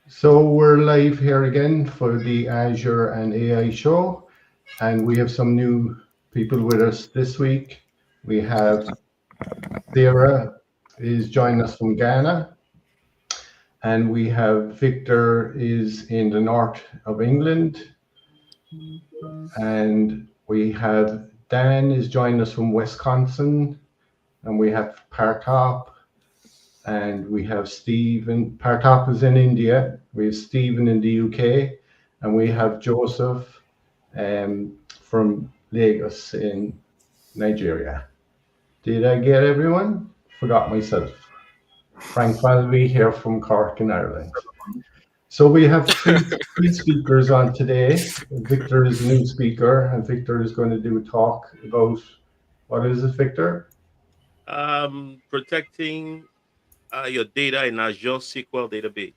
So we're live here again for the Azure and AI show, and we have some new people with us this week. We have Sarah is joining us from Ghana, and we have Victor is in the north of England, and we have Dan is joining us from Wisconsin, and we have Partop, and we have Stephen. Partop is in India. We have Stephen in the UK, and we have Joseph from Lagos in Nigeria. Did I get everyone? Forgot myself. Frank Falvey here from Cork in Ireland. So we have three speakers on today. Victor is a new speaker, and Victor is going to do a talk about what is it, Victor? Protecting your data in Azure SQL database.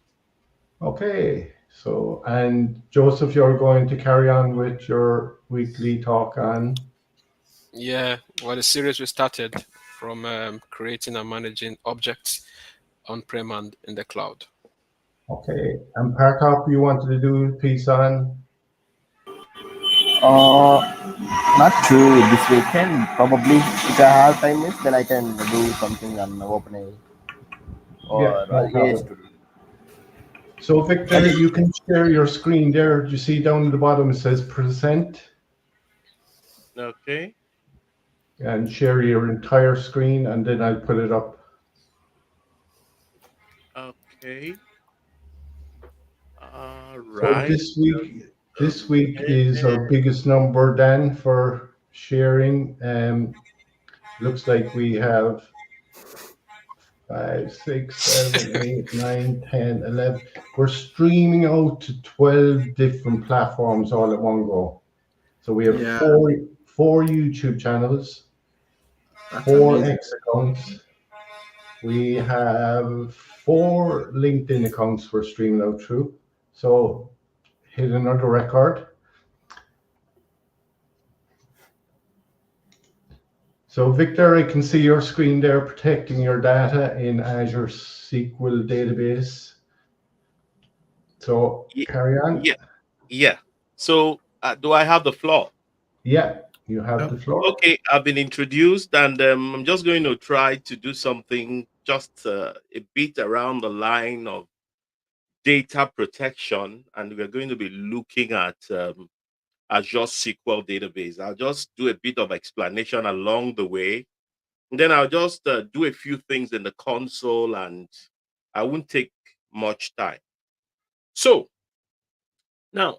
Okay. So, and Joseph, you're going to carry on with your weekly talk on. Yeah, well, the series we started from creating and managing objects on-prem and in the cloud. Okay. And Partop, you wanted to do a piece on. Uh, Not true this weekend. Probably if I have time, is then I can do something on OpenAI Yeah, or no AI problem. Studio. So, I Victor, think you can share your screen there. Do you see down at the bottom it says present? Okay. And share your entire screen, and then I'll put it up. Okay. All So right. this week is Okay. our biggest number, Dan, for sharing. Looks like we have 5, 6, 7, 8, 9, 10, 11. We're streaming out to 12 different platforms all at one go. So we have Yeah, four YouTube channels, that's four amazing. X accounts. We have four LinkedIn accounts we're streaming out through. So hit another record. So Victor, I can see your screen there protecting your data in Azure SQL database. So Ye- carry on. Yeah. Yeah. So, do I have the floor? Yeah, you have Yep. the floor. Okay. I've been introduced, and I'm just going to try to do something just a bit around the line of data protection, and we're going to be looking at Azure SQL database. I'll just do a bit of explanation along the way. And then I'll just do a few things in the console and I won't take much time. So now,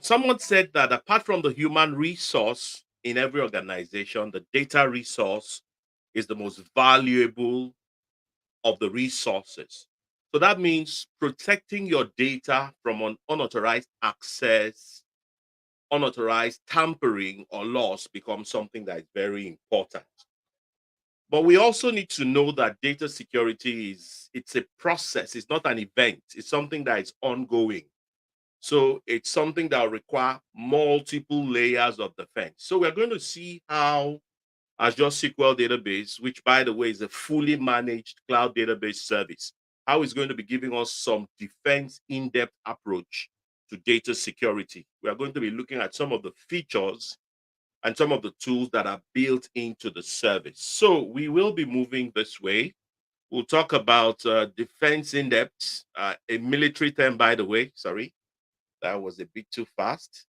someone said that apart from the human resource in every organization, the data resource is the most valuable of the resources. So that means protecting your data from unauthorized access, unauthorized tampering, or loss becomes something that is very important. But we also need to know that data security is it's a process, it's not an event, it's something that is ongoing. So it's something that will require multiple layers of defense. So we're going to see how Azure SQL database, which by the way is a fully managed cloud database service, how it's going to be giving us some defense in-depth approach to data security. We are going to be looking at some of the features and some of the tools that are built into the service. So we will be moving this way. We'll talk about defense in depth, a military term, by the way. Sorry, that was a bit too fast.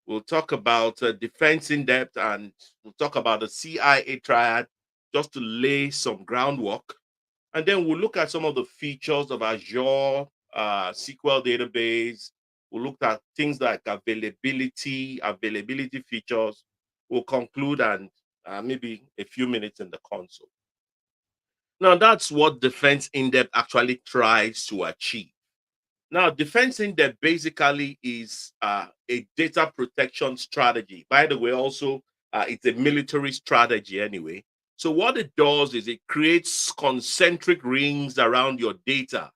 We'll talk about defense in depth and we'll talk about the CIA triad just to lay some groundwork. And then we'll look at some of the features of Azure SQL database. We'll look at things like availability features. We'll conclude and maybe a few minutes in the console. Now, that's what Defense in Depth actually tries to achieve. Now, Defense in Depth basically is a data protection strategy. By the way, also, it's a military strategy anyway. So, what it does is it creates concentric rings around your data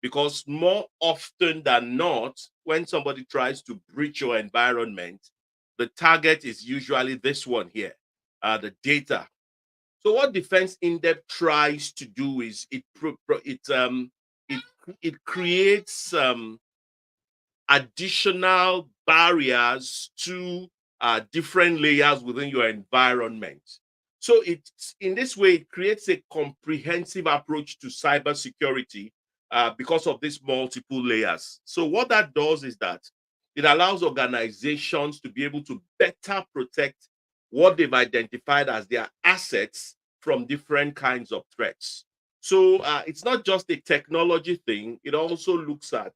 because more often than not, when somebody tries to breach your environment, the target is usually this one here, the data. So what Defense in Depth tries to do is it it creates additional barriers to different layers within your environment. So it's in this way, it creates a comprehensive approach to cybersecurity because of these multiple layers. So what that does is that it allows organizations to be able to better protect what they've identified as their assets from different kinds of threats. So it's not just a technology thing, it also looks at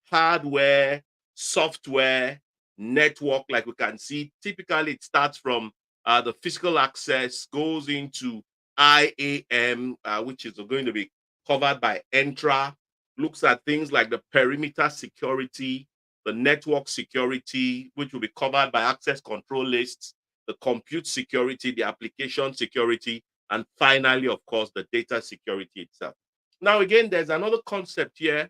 hardware, software, network, like we can see. Typically, it starts from the physical access, goes into IAM, which is going to be covered by Entra, looks at things like the perimeter security, the network security, which will be covered by access control lists, the compute security, the application security, and finally, of course, the data security itself. Now, again, there's another concept here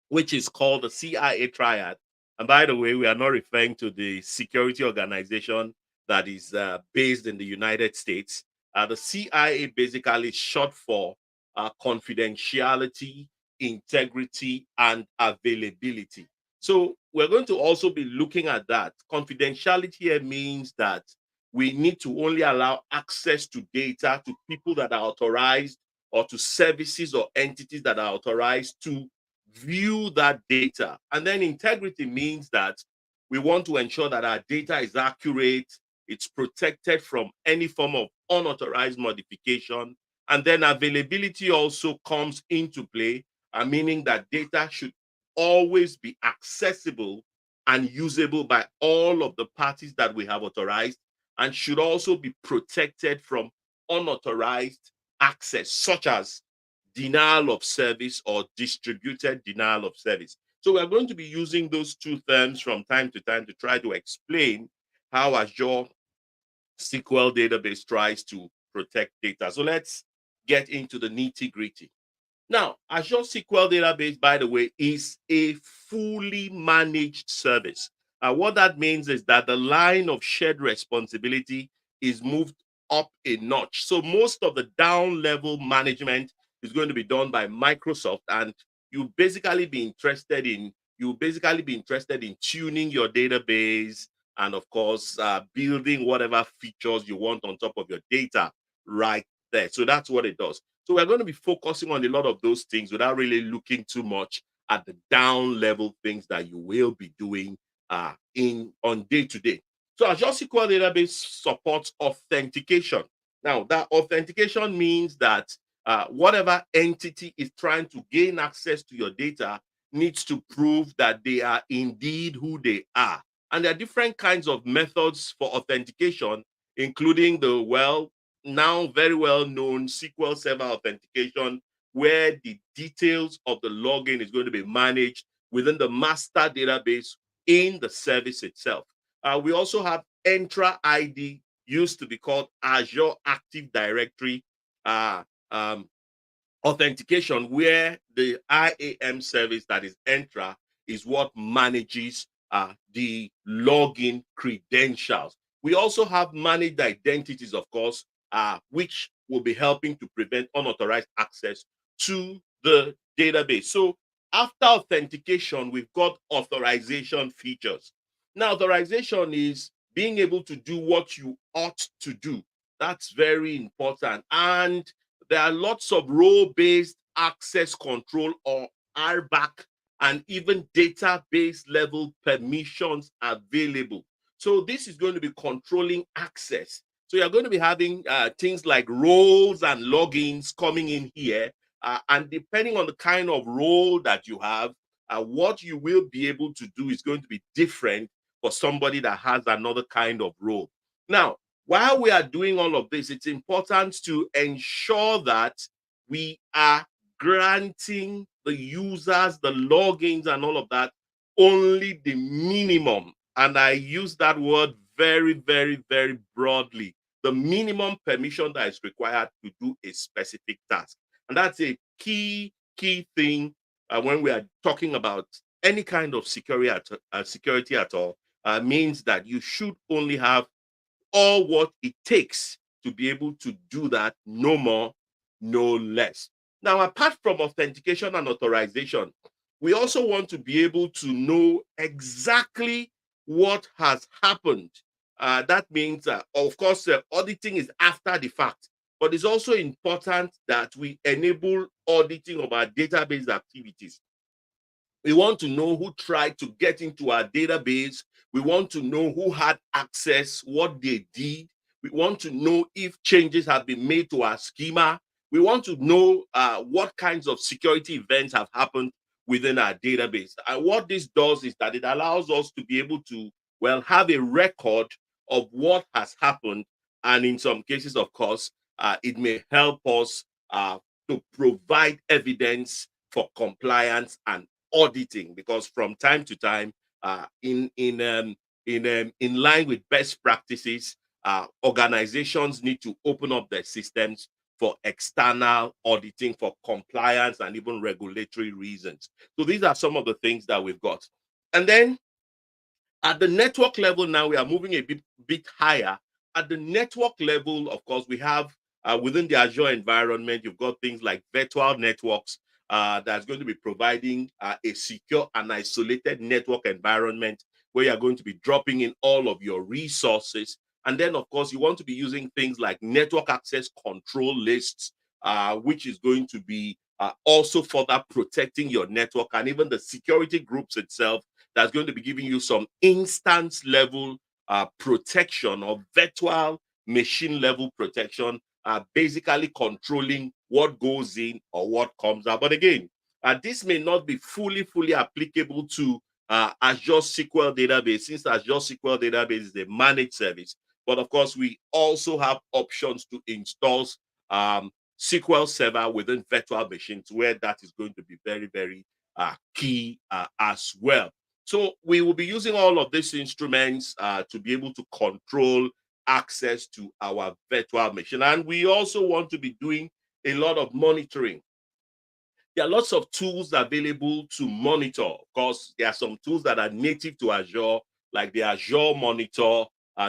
which is called the CIA triad. And by the way, we are not referring to the security organization that is based in the United States. The CIA basically is short for confidentiality, integrity, and availability. So we're going to also be looking at that. Confidentiality here means that we need to only allow access to data to people that are authorized or to services or entities that are authorized to view that data. And then integrity means that we want to ensure that our data is accurate, it's protected from any form of unauthorized modification. And then availability also comes into play, meaning that data should always be accessible and usable by all of the parties that we have authorized, and should also be protected from unauthorized access, such as denial of service or distributed denial of service. So we're going to be using those two terms from time to time to try to explain how Azure SQL database tries to protect data. So let's get into the nitty-gritty. Now, Azure SQL database, by the way, is a fully managed service. What that means is that the line of shared responsibility is moved up a notch. So most of the down level management is going to be done by Microsoft, and you basically be interested in tuning your database and, of course, building whatever features you want on top of your data right there. So that's what it does. So we're going to be focusing on a lot of those things without really looking too much at the down level things that you will be doing on day to day. So Azure SQL database supports authentication. Now, that authentication means that whatever entity is trying to gain access to your data needs to prove that they are indeed who they are. And there are different kinds of methods for authentication, including the now very well known SQL Server authentication, where the details of the login is going to be managed within the master database in the service itself. We also have Entra ID, used to be called Azure Active Directory authentication, where the IAM service, that is Entra, is what manages the login credentials. We also have managed identities, of course, which will be helping to prevent unauthorized access to the database. So after authentication, we've got authorization features. Now, authorization is being able to do what you ought to do. That's very important. And there are lots of role-based access control, or RBAC, and even database level permissions available. So this is going to be controlling access. So you're going to be having things like roles and logins coming in here. And depending on the kind of role that you have, what you will be able to do is going to be different for somebody that has another kind of role. Now, while we are doing all of this, it's important to ensure that we are granting the users, the logins and all of that, only the minimum. And I use that word very, very, very broadly. The minimum permission that is required to do a specific task. And that's a key thing when we are talking about any kind of security at all. Means that you should only have all what it takes to be able to do that, no more, no less. Now, apart from authentication and authorization, we also want to be able to know exactly what has happened. That means, of course, auditing is after the fact, but it's also important that we enable auditing of our database activities. We want to know who tried to get into our database. We want to know who had access, what they did. We want to know if changes have been made to our schema. We want to know what kinds of security events have happened within our database. And what this does is that it allows us to be able to, well, have a record of what has happened. And in some cases, of course, it may help us to provide evidence for compliance and auditing, because from time to time, in line with best practices, organizations need to open up their systems for external auditing, for compliance, and even regulatory reasons. So these are some of the things that we've got. And then at the network level, now we are moving a bit higher. At the network level, of course, we have within the Azure environment, you've got things like virtual networks that's going to be providing a secure and isolated network environment where you're going to be dropping in all of your resources. And then, of course, you want to be using things like network access control lists, which is going to be also further protecting your network, and even the security groups itself that's going to be giving you some instance level protection or virtual machine level protection, basically controlling what goes in or what comes out. But again, this may not be fully applicable to Azure SQL database, since Azure SQL database is a managed service. But of course, we also have options to install SQL Server within virtual machines, where that is going to be very key as well. So we will be using all of these instruments to be able to control access to our virtual machine. And we also want to be doing a lot of monitoring. There are lots of tools available to monitor. Of course, there are some tools that are native to Azure, like the Azure Monitor,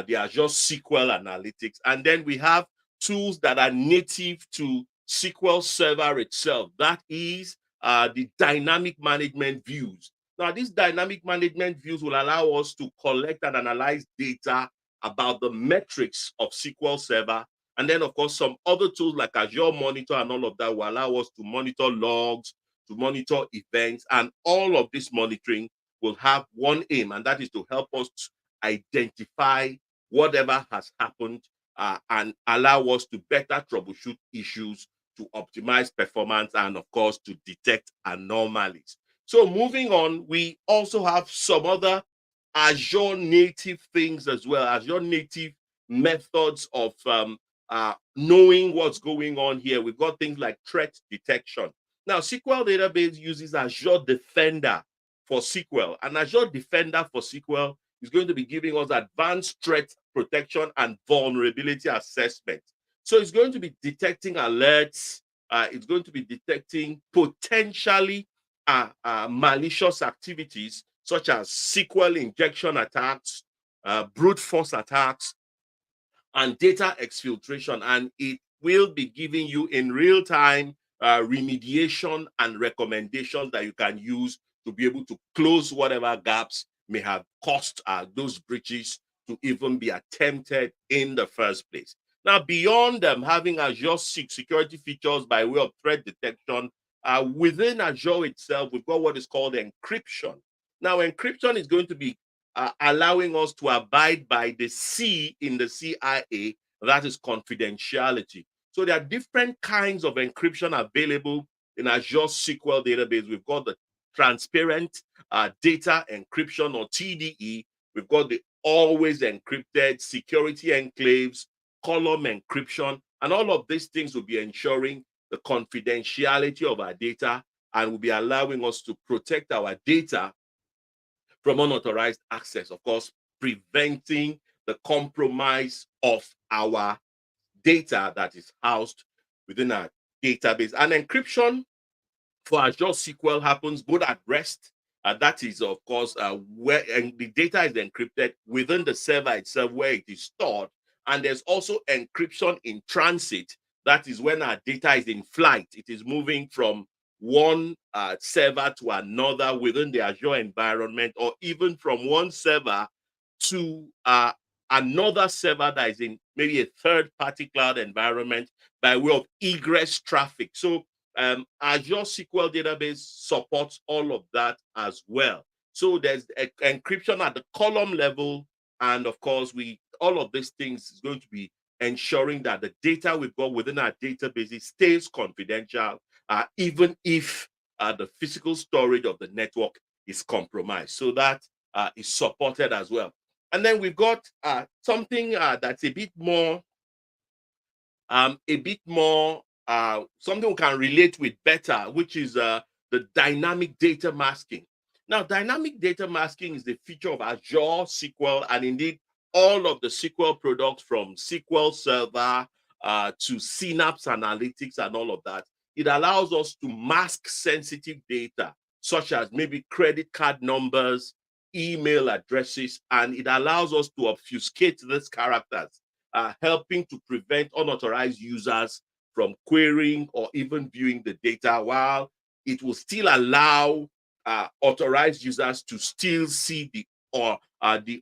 the Azure SQL Analytics. And then we have tools that are native to SQL Server itself. That is the dynamic management views. Now, these dynamic management views will allow us to collect and analyze data about the metrics of SQL Server. And then, of course, some other tools like Azure Monitor and all of that will allow us to monitor logs, to monitor events, and all of this monitoring will have one aim, and that is to help us identify whatever has happened and allow us to better troubleshoot issues, to optimize performance, and of course, to detect anomalies. So moving on, we also have some other Azure native things as well, Azure native methods of knowing what's going on here. We've got things like threat detection. Now, SQL database uses Azure Defender for SQL, and Azure Defender for SQL is going to be giving us advanced threat protection and vulnerability assessment. So it's going to be detecting alerts. It's going to be detecting potentially malicious activities such as SQL injection attacks, brute force attacks, and data exfiltration. And it will be giving you in real time remediation and recommendations that you can use to be able to close whatever gaps may have caused those breaches to even be attempted in the first place. Now, beyond having Azure security features by way of threat detection, within Azure itself, we've got what is called encryption. Now, encryption is going to be allowing us to abide by the C in the CIA, that is confidentiality. So there are different kinds of encryption available in Azure SQL database. We've got the transparent data encryption, or TDE. We've got the always encrypted security enclaves, column encryption, and all of these things will be ensuring the confidentiality of our data and will be allowing us to protect our data from unauthorized access, of course, preventing the compromise of our data that is housed within our database. And encryption for Azure SQL happens both at rest, that is, of course, where the data is encrypted within the server itself where it is stored. And there's also encryption in transit, That is when our data is in flight. It is moving from one server to another within the Azure environment, or even from one server to another server that is in maybe a third-party cloud environment by way of egress traffic. So Azure SQL database supports all of that as well. So there's encryption at the column level, and of course, all of these things is going to be ensuring that the data we've got within our databases stays confidential, even if the physical storage of the network is compromised. So that is supported as well. And then we've got something that's a bit more something we can relate with better, which is the dynamic data masking. Now, dynamic data masking is the feature of Azure SQL, and indeed all of the SQL products, from SQL Server to Synapse Analytics and all of that. It allows us to mask sensitive data, such as maybe credit card numbers, email addresses, and it allows us to obfuscate these characters, helping to prevent unauthorized users from querying or even viewing the data, while it will still allow authorized users to still see the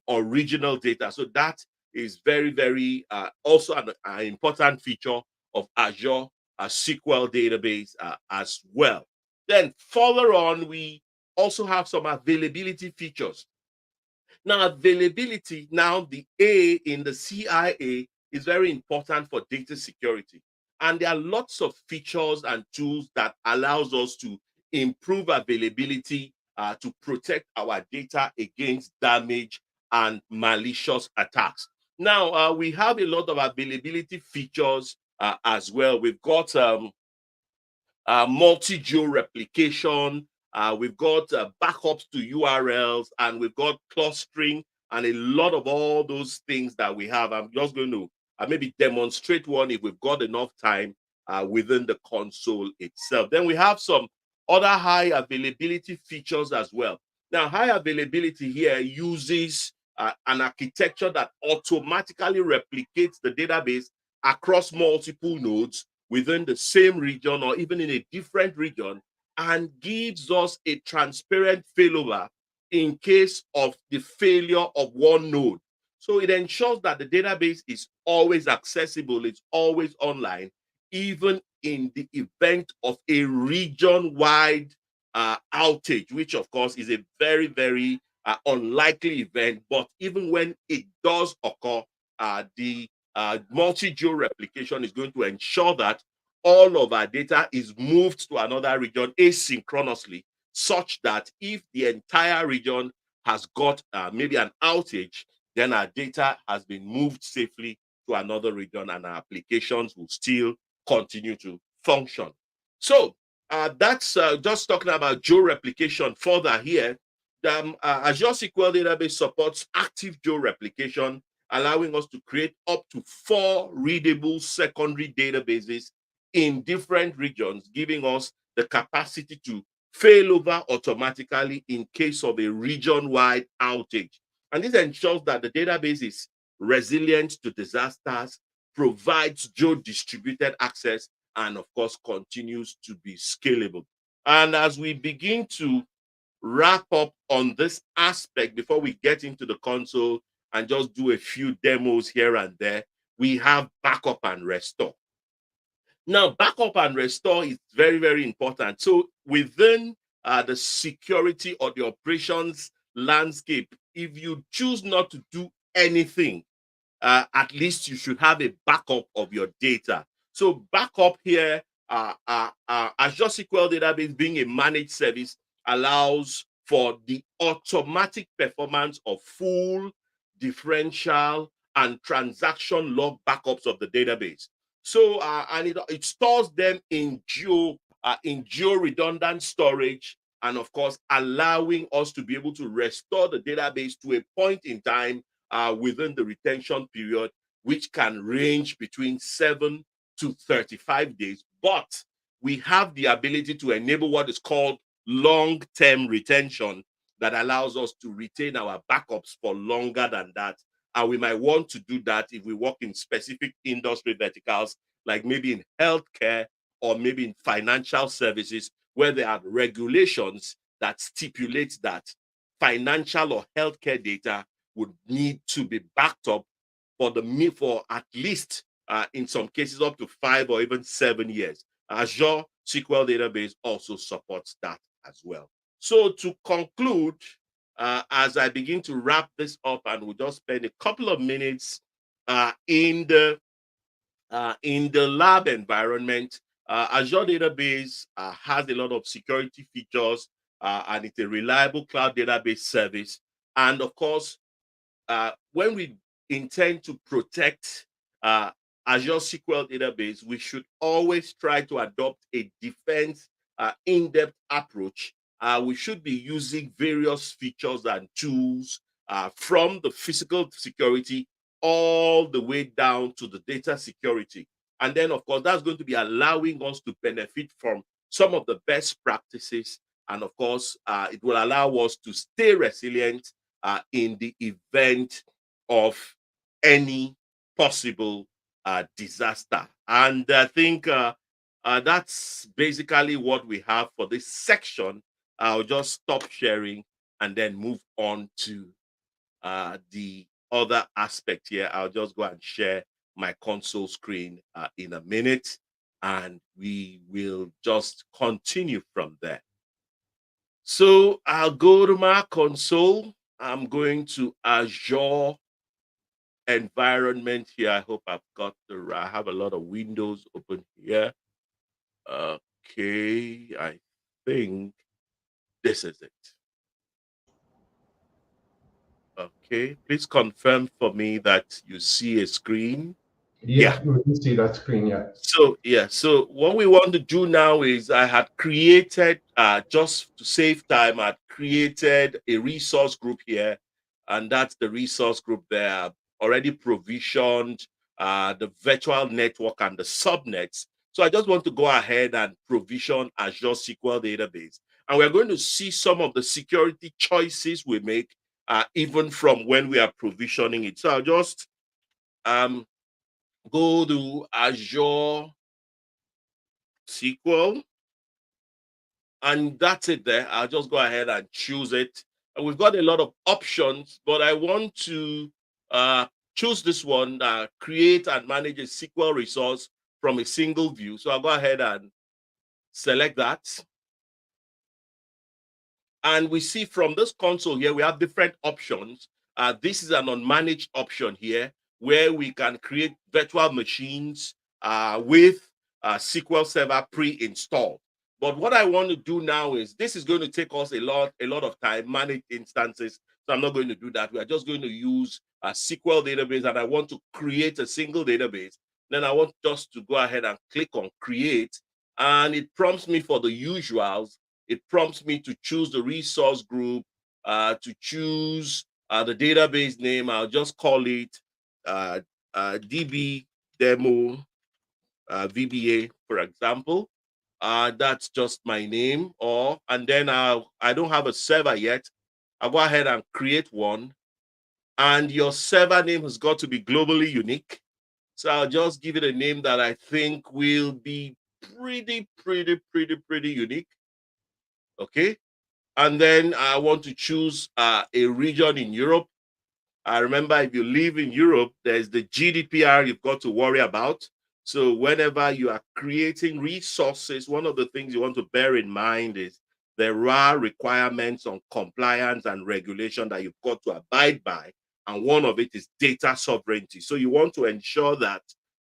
original data. So that is very, very also an important feature of Azure SQL database as well. Then further on, we also have some availability features. Now, availability, now the A in the CIA is very important for data security. And there are lots of features and tools that allows us to improve availability to protect our data against damage and malicious attacks. Now, we have a lot of availability features as well. We've got multi-geo replication, we've got backups to URLs, and we've got clustering, and a lot of all those things that we have. I'm just going to maybe demonstrate one if we've got enough time within the console itself. Then we have some other high availability features as well. Now, high availability here uses an architecture that automatically replicates the database across multiple nodes within the same region or even in a different region, and gives us a transparent failover in case of the failure of one node. So it ensures that the database is always accessible, it's always online, even in the event of a region-wide outage, which of course is a very, very unlikely event. But even when it does occur, the multi-geo replication is going to ensure that all of our data is moved to another region asynchronously, such that if the entire region has got maybe an outage, then our data has been moved safely to another region and our applications will still continue to function. So that's just talking about geo replication further here. Azure SQL database supports active geo replication, allowing us to create up to 4 readable secondary databases in different regions, giving us the capacity to fail over automatically in case of a region-wide outage. And this ensures that the database is resilient to disasters, provides geo-distributed access, and of course continues to be scalable. And as we begin to wrap up on this aspect before we get into the console and just do a few demos here and there, we have backup and restore. Now, backup and restore is very, very important. So within the security or the operations landscape, if you choose not to do anything, at least you should have a backup of your data. So backup here, Azure SQL database being a managed service allows for the automatic performance of full, differential, and transaction log backups of the database. So, and it stores them in geo redundant storage, and of course, allowing us to be able to restore the database to a point in time within the retention period, which can range between 7 to 35 days. But we have the ability to enable what is called long-term retention that allows us to retain our backups for longer than that. And we might want to do that if we work in specific industry verticals like maybe in healthcare or maybe in financial services, where there are regulations that stipulate that financial or healthcare data would need to be backed up for at least in some cases up to 5 or even 7 years. Azure SQL database also supports that as well. So to conclude, as I begin to wrap this up, and we'll just spend a couple of minutes in the lab environment. Azure database has a lot of security features, and it's a reliable cloud database service. And of course, when we intend to protect Azure SQL database, we should always try to adopt a defense in-depth approach. We should be using various features and tools from the physical security all the way down to the data security. And then, of course, that's going to be allowing us to benefit from some of the best practices. And of course, it will allow us to stay resilient in the event of any possible disaster. And I think that's basically what we have for this section. I'll just stop sharing and then move on to the other aspect here. I'll just go and share my console screen in a minute, and we will just continue from there. So I'll go to my console. I'm going to Azure environment here. I hope I've got I have a lot of windows open here. Okay, I think this is it. Okay, please confirm for me that you see a screen. Yeah, we can see that screen, yeah. So what we want to do now is I had created, just to save time, I'd created a resource group here, and that's the resource group there. Already provisioned the virtual network and the subnets. So I just want to go ahead and provision Azure SQL database. And we're going to see some of the security choices we make, even from when we are provisioning it. So I'll just go to Azure SQL, and that's it there. I'll just go ahead and choose it. And we've got a lot of options, but I want to choose this one, create and manage a SQL resource from a single view. So I'll go ahead and select that. And we see from this console here, we have different options. This is an unmanaged option here, where we can create virtual machines with SQL Server pre-installed. But what I want to do now is, this is going to take us a lot of time, manage instances. So I'm not going to do that. We are just going to use a SQL database, and I want to create a single database. Then I want just to go ahead and click on create, and it prompts me for the usuals. It prompts me to choose the resource group, to choose the database name. I'll just call it DB demo VBA, for example. That's just my name. And then I don't have a server yet. I'll go ahead and create one. And your server name has got to be globally unique. So I'll just give it a name that I think will be pretty unique. Okay. And then I want to choose a region in Europe. Remember, if you live in Europe, there's the GDPR you've got to worry about. So whenever you are creating resources, one of the things you want to bear in mind is there are requirements on compliance and regulation that you've got to abide by. And one of it is data sovereignty. So you want to ensure that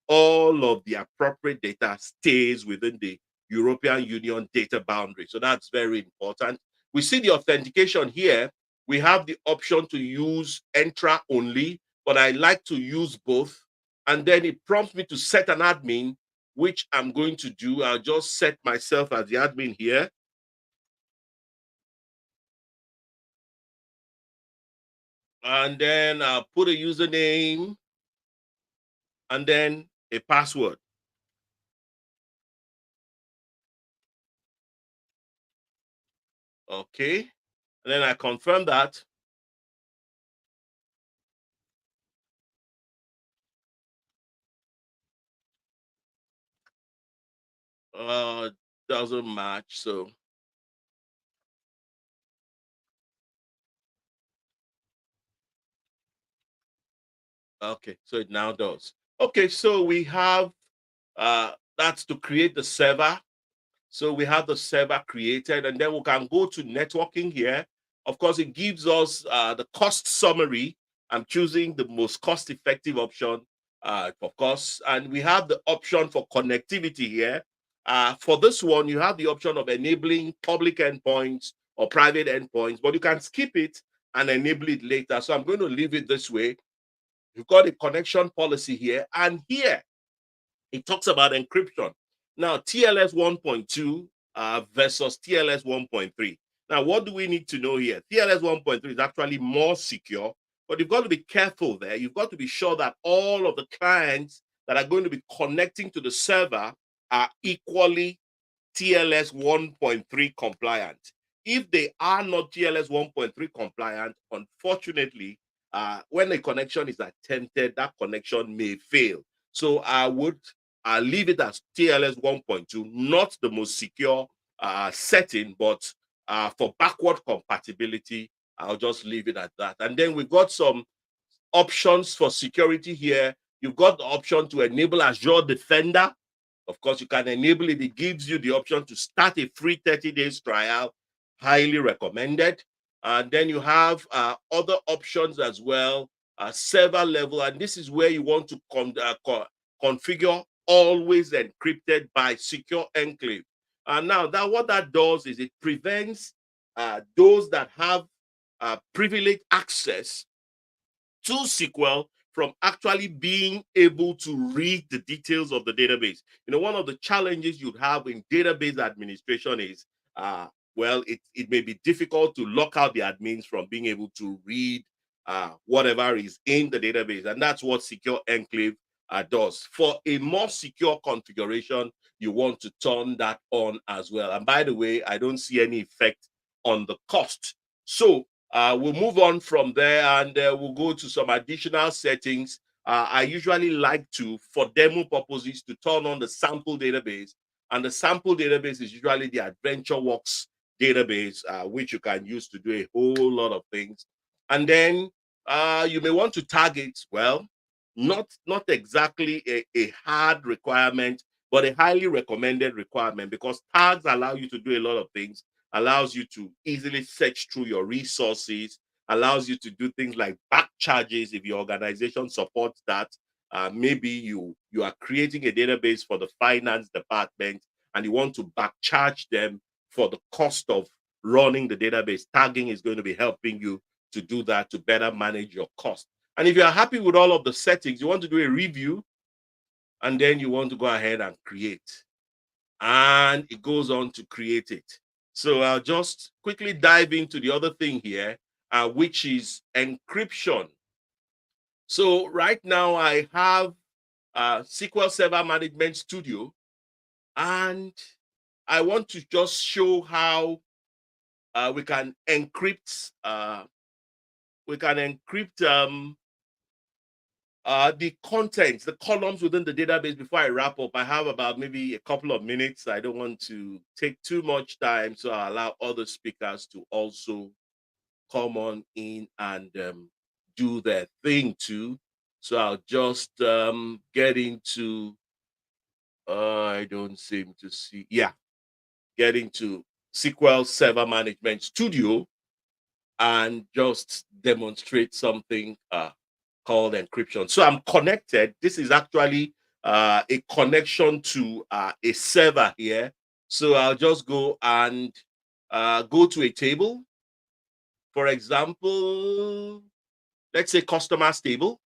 all of the appropriate data stays within the European Union data boundary. So that's very important. We see the authentication here. We have the option to use Entra only, but I like to use both. And then it prompts me to set an admin, which I'm going to do. I'll just set myself as the admin here. And then I'll put a username and then a password. Okay. And then I confirm that. doesn't match. So okay, so it now does. Okay, so we have that's to create the server. So we have the server created, and then we can go to networking here. Of course, it gives us the cost summary. I'm choosing the most cost-effective option, of course, and we have the option for connectivity here. For this one, you have the option of enabling public endpoints or private endpoints, but you can skip it and enable it later. So I'm going to leave it this way. You've got a connection policy here, and here it talks about encryption. Now, TLS 1.2 versus TLS 1.3. Now, what do we need to know here? TLS 1.3 is actually more secure, but you've got to be careful there. You've got to be sure that all of the clients that are going to be connecting to the server are equally TLS 1.3 compliant. If they are not TLS 1.3 compliant, unfortunately, when a connection is attempted, that connection may fail. So I would leave it as TLS 1.2, not the most secure setting, but for backward compatibility, I'll just leave it at that. And then we've got some options for security here. You've got the option to enable Azure Defender. Of course, you can enable it. It gives you the option to start a free 30 days trial. Highly recommended. And then you have other options as well, server level. And this is where you want to configure always encrypted by secure enclave. Now, what that does is it prevents those that have privileged access to SQL from actually being able to read the details of the database. You know, one of the challenges you have in database administration is, well, it may be difficult to lock out the admins from being able to read whatever is in the database. And that's what Secure Enclave does. For a more secure configuration, you want to turn that on as well. And by the way, I don't see any effect on the cost. So we'll move on from there, and we'll go to some additional settings. I usually like to, for demo purposes, to turn on the sample database. And the sample database is usually the AdventureWorks database, which you can use to do a whole lot of things. And then you may want to target, well, not exactly a hard requirement, but a highly recommended requirement, because tags allow you to do a lot of things, allows you to easily search through your resources, allows you to do things like back charges if your organization supports that. Maybe you are creating a database for the finance department and you want to back charge them for the cost of running the database. Tagging is going to be helping you to do that, to better manage your cost. And if you're happy with all of the settings, you want to do a review, and then you want to go ahead and create. And it goes on to create it. So I'll just quickly dive into the other thing here, which is encryption. So right now I have SQL Server Management Studio, and I want to just show how we can encrypt the contents, the columns within the database. Before I wrap up, I have about maybe a couple of minutes. I don't want to take too much time, so I'll allow other speakers to also come on in and do their thing too. So I'll just get into, I don't seem to see, yeah, get into SQL Server Management Studio and just demonstrate something called encryption. So I'm connected. This is actually a connection to a server here. So I'll just go and go to a table. For example, let's say customers table.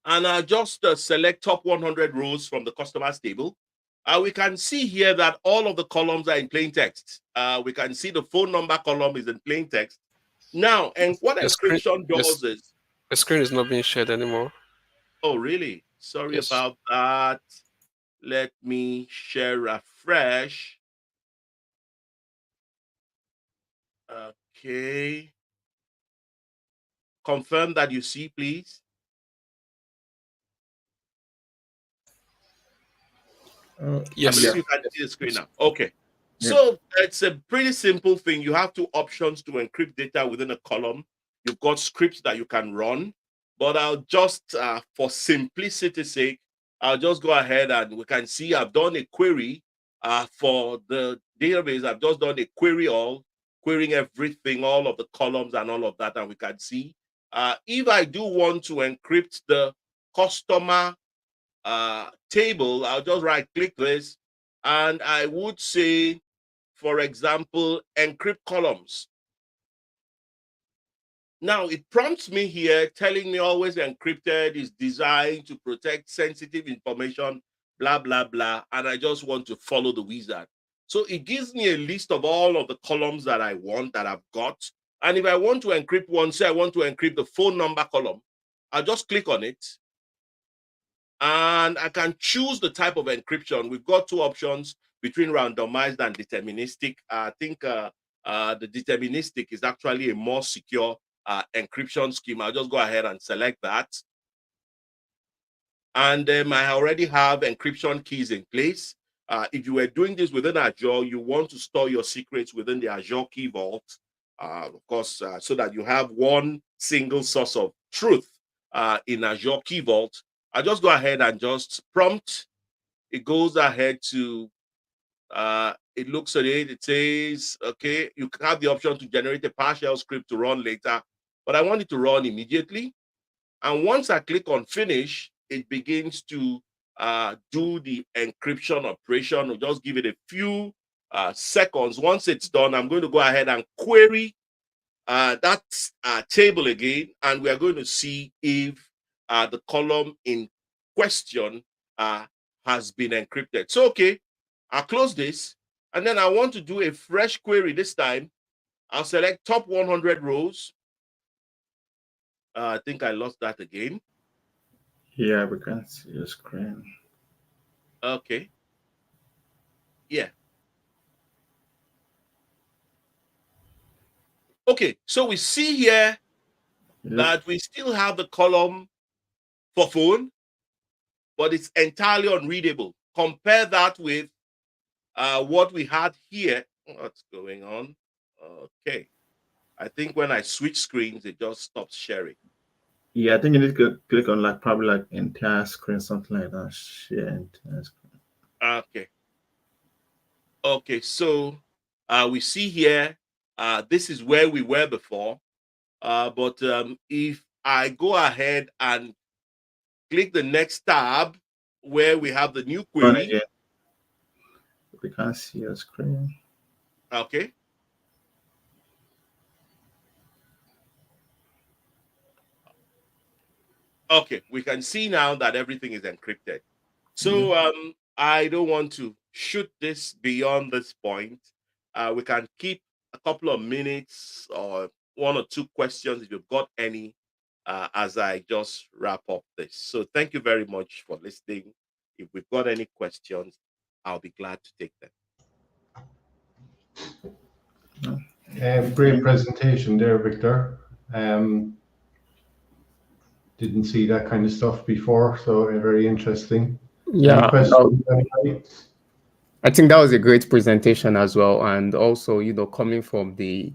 And I'll just select top 100 rows from the customers table. We can see here that all of the columns are in plain text. We can see the phone number column is in plain text. Now, and what encryption does is... The screen is not being shared anymore. Oh, really? Sorry Yes. about that. Let me share afresh. Okay. Confirm that you see, please. Yes. I believe you can see the screen now. Okay. So it's a pretty simple thing. You have two options to encrypt data within a column. You've got scripts that you can run, but I'll just, for simplicity's sake, I'll just go ahead and we can see I've done a query for the database. I've just done a query all, querying everything, all of the columns and all of that, and we can see. If I do want to encrypt the customer table, I'll just right click this and I would say, for example, encrypt columns. Now it prompts me here telling me always encrypted is designed to protect sensitive information, blah, blah, blah. And I just want to follow the wizard. So it gives me a list of all of the columns that I want, that I've got. And if I want to encrypt one, say I want to encrypt the phone number column, I'll just click on it. And I can choose the type of encryption. We've got two options between randomized and deterministic. I think the deterministic is actually a more secure encryption scheme. I'll just go ahead and select that. And I already have encryption keys in place. If you were doing this within Azure, you want to store your secrets within the Azure Key Vault, of course, so that you have one single source of truth in Azure Key Vault. I'll just go ahead and just prompt. It goes ahead to, it looks at it, it says, okay, you have the option to generate a partial script to run later, but I want it to run immediately. And once I click on finish, it begins to do the encryption operation. We'll just give it a few seconds. Once it's done, I'm going to go ahead and query that table again, and we are going to see if the column in question has been encrypted. So, okay, I'll close this, and then I want to do a fresh query this time. I'll select top 100 rows. I think I lost that again. Yeah, we can see your screen. Okay. Yeah. Okay, so we see here that we still have the column for phone, but it's entirely unreadable. Compare that with what we had here. What's going on? Okay. I think when I switch screens, it just stops sharing. Yeah, I think you need to click on like probably like entire screen, something like that. Share entire screen. Okay. Okay, so we see here, this is where we were before. But if I go ahead and click the next tab where we have the new query. We can't see your screen. Okay. Okay, we can see now that everything is encrypted. So I don't want to shoot this beyond this point. We can keep a couple of minutes or one or two questions if you've got any as I just wrap up this. So thank you very much for listening. If we've got any questions, I'll be glad to take them. Great presentation there, Victor. Didn't see that kind of stuff before, so very interesting. Yeah, questions, I think that was a great presentation as well. And also, you know, coming from the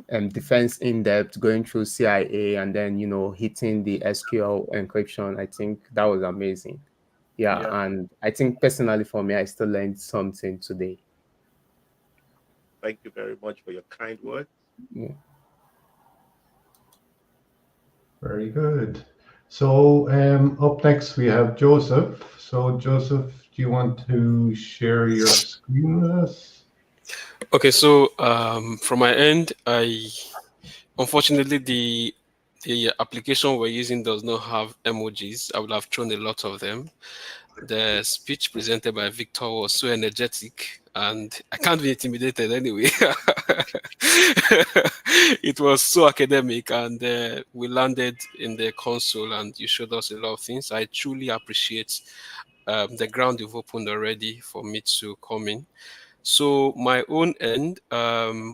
defense in depth, going through CIA, and then, you know, hitting the SQL encryption, I think that was amazing. Yeah, and I think personally for me, I still learned something today. Thank you very much for your kind words. Yeah. Very good. So up next we have Joseph. So Joseph, do you want to share your screen with us? Okay, so from my end, unfortunately the application we're using does not have emojis. I would have thrown a lot of them. The speech presented by Victor was so energetic, and I can't be intimidated anyway. It was so academic, and we landed in the console, and you showed us a lot of things. I truly appreciate the ground you've opened already for me to come in. So my own end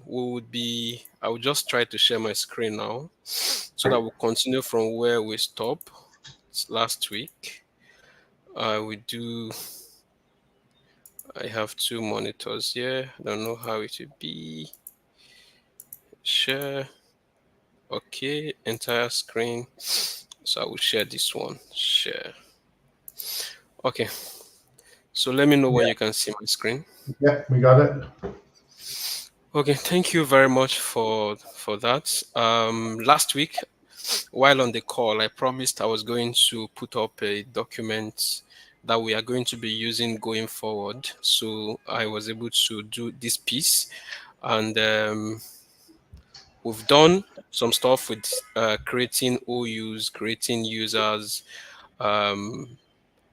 would be, I will just try to share my screen now so that we'll continue from where we stopped last week. We do I have two monitors here. I don't know how it will be. Share. Okay, entire screen. So I will share this one. Share. Okay. So let me know when you can see my screen. Yeah, we got it. Okay, thank you very much for that. Last week, while on the call, I promised I was going to put up a document that we are going to be using going forward. So I was able to do this piece, and we've done some stuff with creating OUs, creating users, um,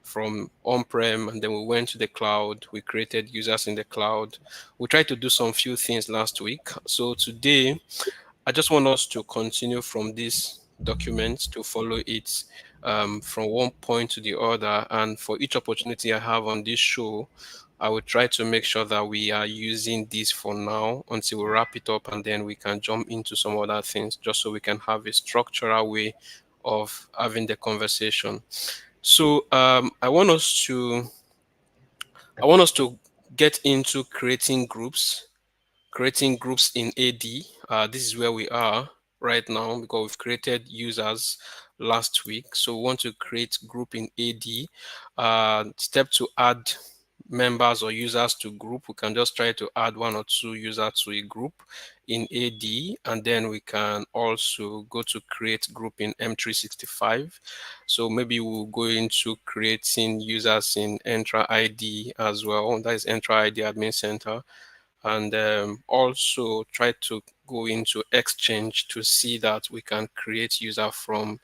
from on-prem, and then we went to the cloud. We created users in the cloud. We tried to do some few things last week. So today, I just want us to continue from this document to follow it from one point to the other. And for each opportunity I have on this show, I will try to make sure that we are using this for now until we wrap it up, and then we can jump into some other things just so we can have a structural way of having the conversation. So I want us to get into creating groups in AD. This is where we are right now because we've created users last week. So we want to create group in AD. Step to add members or users to group. We can just try to add one or two users to a group in AD, and then we can also go to create group in M365. So maybe we'll go into creating users in Entra ID as well. That is Entra ID Admin Center. And also try to go into Exchange to see that we can create user from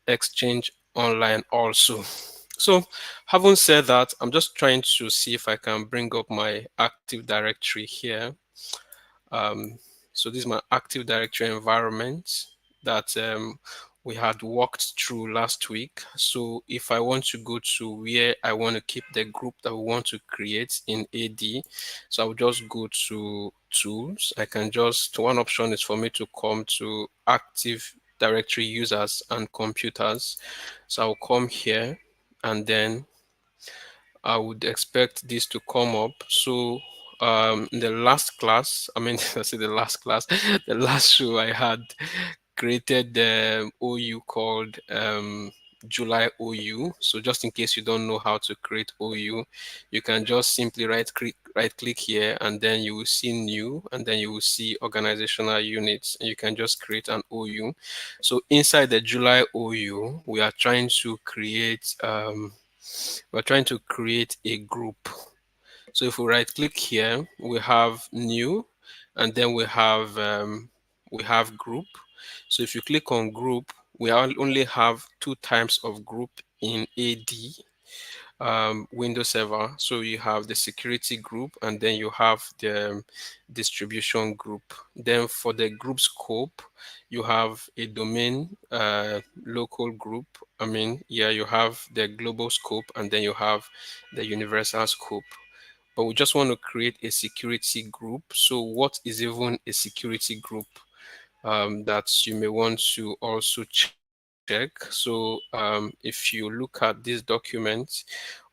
Exchange Online also. So having said that, I'm just trying to see if I can bring up my Active Directory here. So this is my Active Directory environment that we had walked through last week. So if I want to go to where I want to keep the group that we want to create in AD, so I'll just go to tools. I can just, one option is for me to come to Active Directory users and computers. So I'll come here, and then I would expect this to come up. So in the last class, I mean, I say the last class, the last show I had created the OU called July OU. So just in case you don't know how to create OU, you can just simply right click here, and then you will see new, and then you will see organizational units, and you can just create an OU. So inside the July OU, we are trying to create a group. So if we right click here, we have new, and then we have group. So if you click on group, we only have two types of group in AD Windows Server. So you have the security group, and then you have the distribution group. Then for the group scope, you have a domain local group. I mean, yeah, you have the global scope, and then you have the universal scope. But we just want to create a security group. So what is even a security group that you may want to also check? So if you look at this document,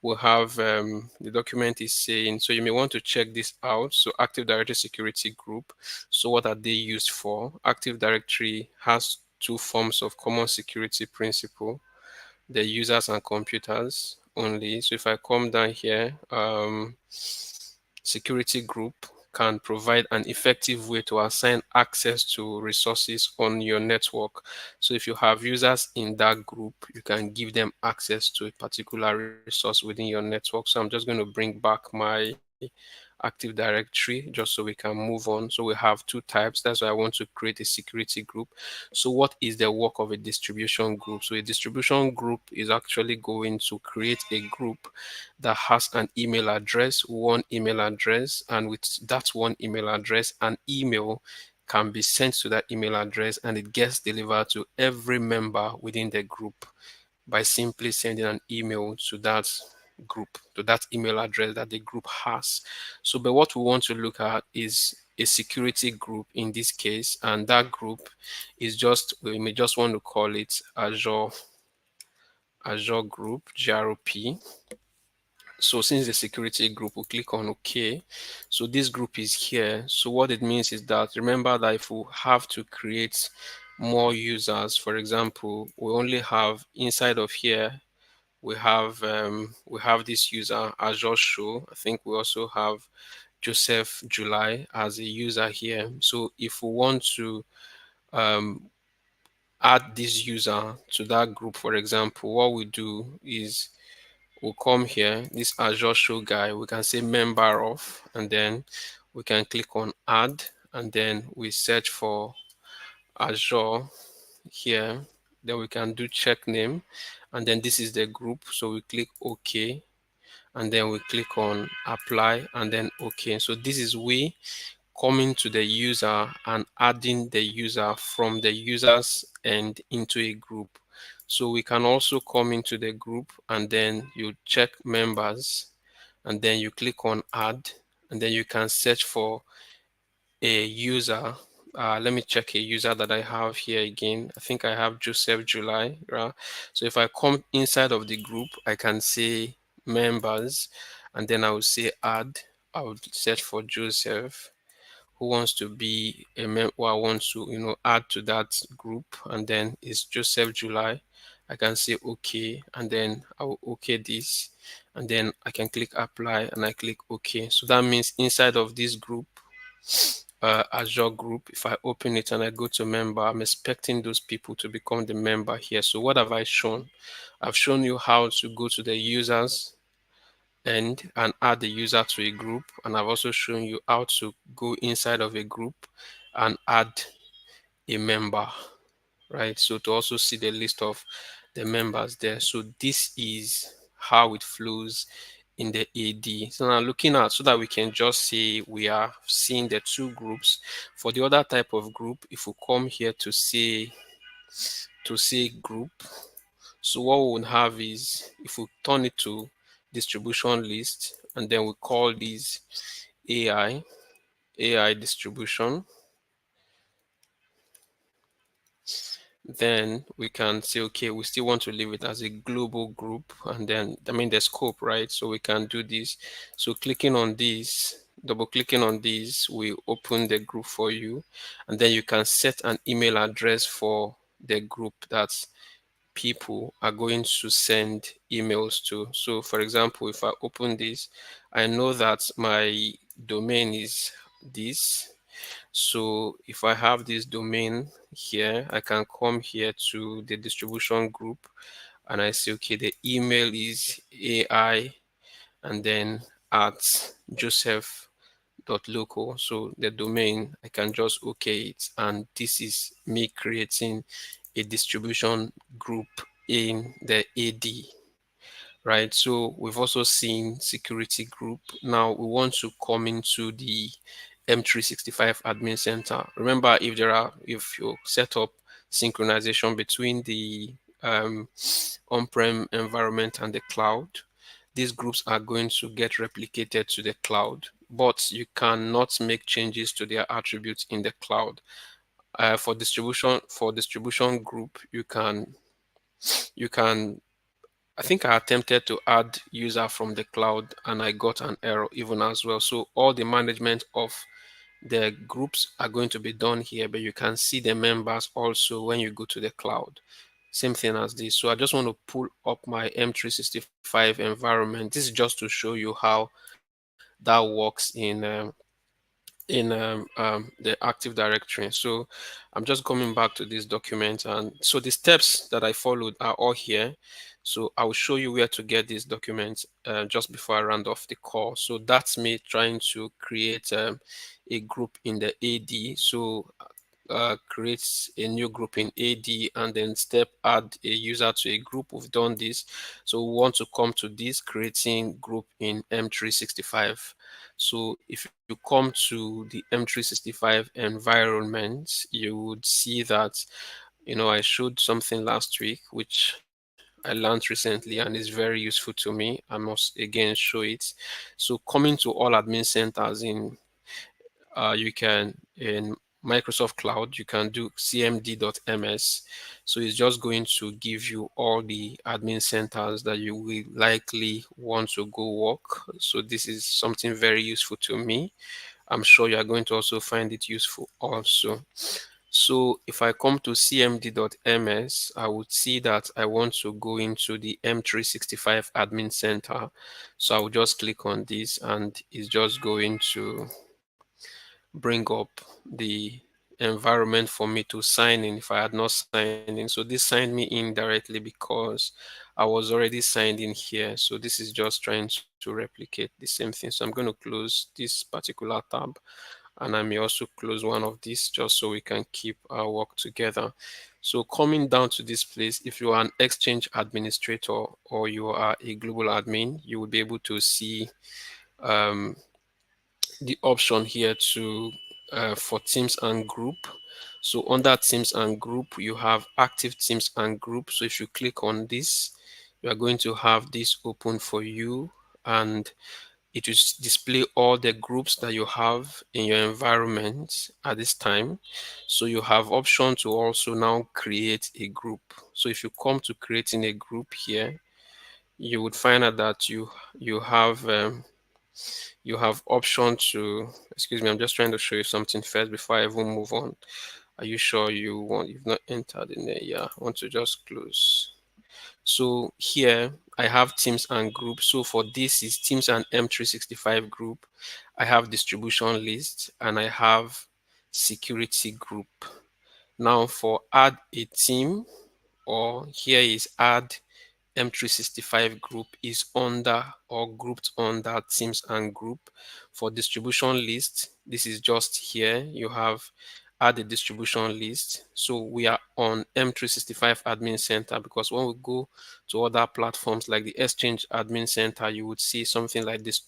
we'll have the document is saying, so you may want to check this out. So Active Directory Security Group. So what are they used for? Active Directory has two forms of common security principle: the users and computers only. So if I come down here, security group can provide an effective way to assign access to resources on your network. So if you have users in that group, you can give them access to a particular resource within your network. So I'm just going to bring back my Active Directory just so we can move on. So we have two types. That's why I want to create a security group. So what is the work of a distribution group? So a distribution group is actually going to create a group that has an email address, one email address, and with that one email address, an email can be sent to that email address, and it gets delivered to every member within the group by simply sending an email to that group, to that email address that the group has. So, but what we want to look at is a security group in this case, and that group is just, we may just want to call it Azure Group, GROP. So since the security group, we'll click on OK. So this group is here. So what it means is that, remember that if we have to create more users, for example, we only have inside of here, we have this user Azure Show. I think we also have Joseph July as a user here. So if we want to add this user to that group, for example, what we do is we'll come here, this Azure Show guy, we can say member of, and then we can click on add, and then we search for Azure here. Then we can do check name, and then this is the group. So we click OK, and then we click on apply, and then OK. So this is we coming to the user and adding the user from the users and into a group. So we can also come into the group, and then you check members, and then you click on add, and then you can search for a user. Let me check a user that I have here again. I think I have Joseph July, right? So if I come inside of the group, I can say members, and then I will say add. I would search for Joseph, who wants to be a member, who I want to add to that group, and then it's Joseph July. I can say OK, and then I will OK this, and then I can click apply, and I click OK. So that means inside of this group, Azure group, if I open it and I go to member, I'm expecting those people to become the member here. So what have I shown? I've shown you how to go to the users and add the user to a group, and I've also shown you how to go inside of a group and add a member, right? So to also see the list of the members there. So this is how it flows in the AD. So now looking at, so that we can just see, we are seeing the two groups. For the other type of group, if we come here to see group, so what we would have is, if we turn it to distribution list, and then we call these AI distribution, then we can say, okay, we still want to leave it as a global group, and then the scope, right? So we can do this. So clicking on this, double clicking on this, we open the group for you, and then you can set an email address for the group that's people are going to send emails to. So for example, if I open this, I know that my domain is this. So if I have this domain here, I can come here to the distribution group, and I say, okay, the email is AI, and then at joseph.local. So the domain, I can just okay it, and this is me creating a distribution group in the AD, right? So we've also seen security group. Now we want to come into the M365 admin center. Remember, if you set up synchronization between the on-prem environment and the cloud, these groups are going to get replicated to the cloud, but you cannot make changes to their attributes in the cloud. For distribution group, you can I think I attempted to add user from the cloud, and I got an error even as well. So all the management of the groups are going to be done here, but you can see the members also when you go to the cloud. Same thing as this. So I just want to pull up my M365 environment. This is just to show you how that works in the Active Directory. So I'm just coming back to this document, and so the steps that I followed are all here. So I will show you where to get these documents just before I round off the call. So that's me trying to create a group in the AD. So creates a new group in AD, and then step add a user to a group. We've done this. So we want to come to this creating group in M365. So if you come to the M365 environment, you would see that, I showed something last week, which I learned recently and is very useful to me. I must again show it. So coming to all admin centers you can, in Microsoft Cloud, you can do cmd.ms. So it's just going to give you all the admin centers that you will likely want to go work. So this is something very useful to me. I'm sure you are going to also find it useful also. So if I come to cmd.ms, I would see that I want to go into the M365 admin center. So I will just click on this and it's just going to bring up the environment for me to sign in if I had not signed in. So this signed me in directly because I was already signed in here. So this is just trying to replicate the same thing. So I'm going to close this particular tab, and I may also close one of these just so we can keep our work together. So coming down to this place, if you are an Exchange administrator or you are a global admin, you will be able to see the option here to for teams and group. So under teams and group, you have active teams and group. So if you click on this, you are going to have this open for you, and it will display all the groups that you have in your environment at this time. So you have option to also now create a group. So if you come to creating a group here, you would find out that you have option to, excuse me, I'm just trying to show you something first before I even move on. Are you sure you've not entered in there? Yeah, I want to just close. So here I have teams and groups. So for this is teams and M365 group. I have distribution list and I have security group. Now for add a team, or here is add M365 group, is under or grouped under teams and group. For distribution list, this is just here. You have add a distribution list. So we are on M365 admin center, because when we go to other platforms like the Exchange admin center, you would see something like this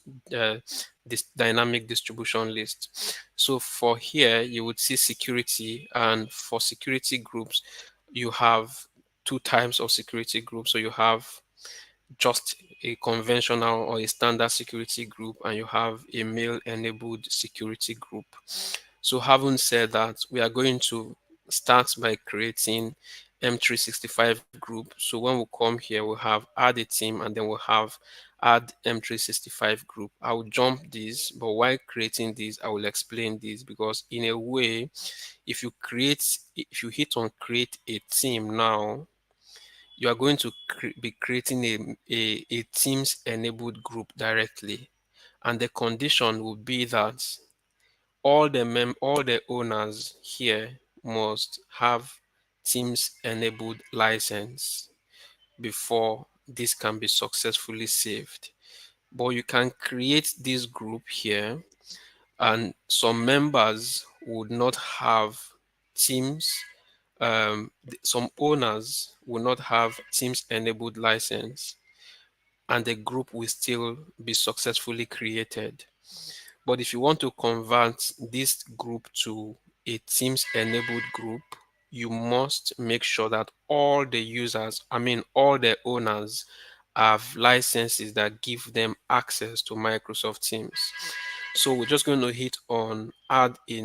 dynamic distribution list. So for here, you would see security, and for security groups, you have two types of security groups. So you have just a conventional or a standard security group, and you have a mail enabled security group. So having said that, we are going to start by creating M365 group. So when we come here, we'll have add a team, and then we'll have add M365 group. I will jump this, but while creating this, I will explain this, because in a way, if you hit on create a team now, you are going to be creating a Teams enabled group directly. And the condition will be that all the owners here must have Teams enabled license before this can be successfully saved. But you can create this group here, and some members would not have Teams. Some owners will not have Teams enabled license, and the group will still be successfully created. But if you want to convert this group to a Teams enabled group, you must make sure that all the users, all the owners, have licenses that give them access to Microsoft Teams. So we're just going to hit on add a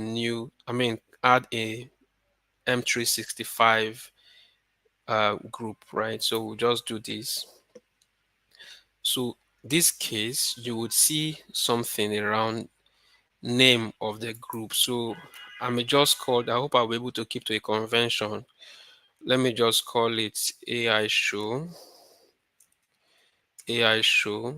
M365 group, right? So we'll just do this. So this case, you would see something around name of the group. So I may just call, I hope I'll be able to keep to a convention. Let me just call it AI Show. AI Show.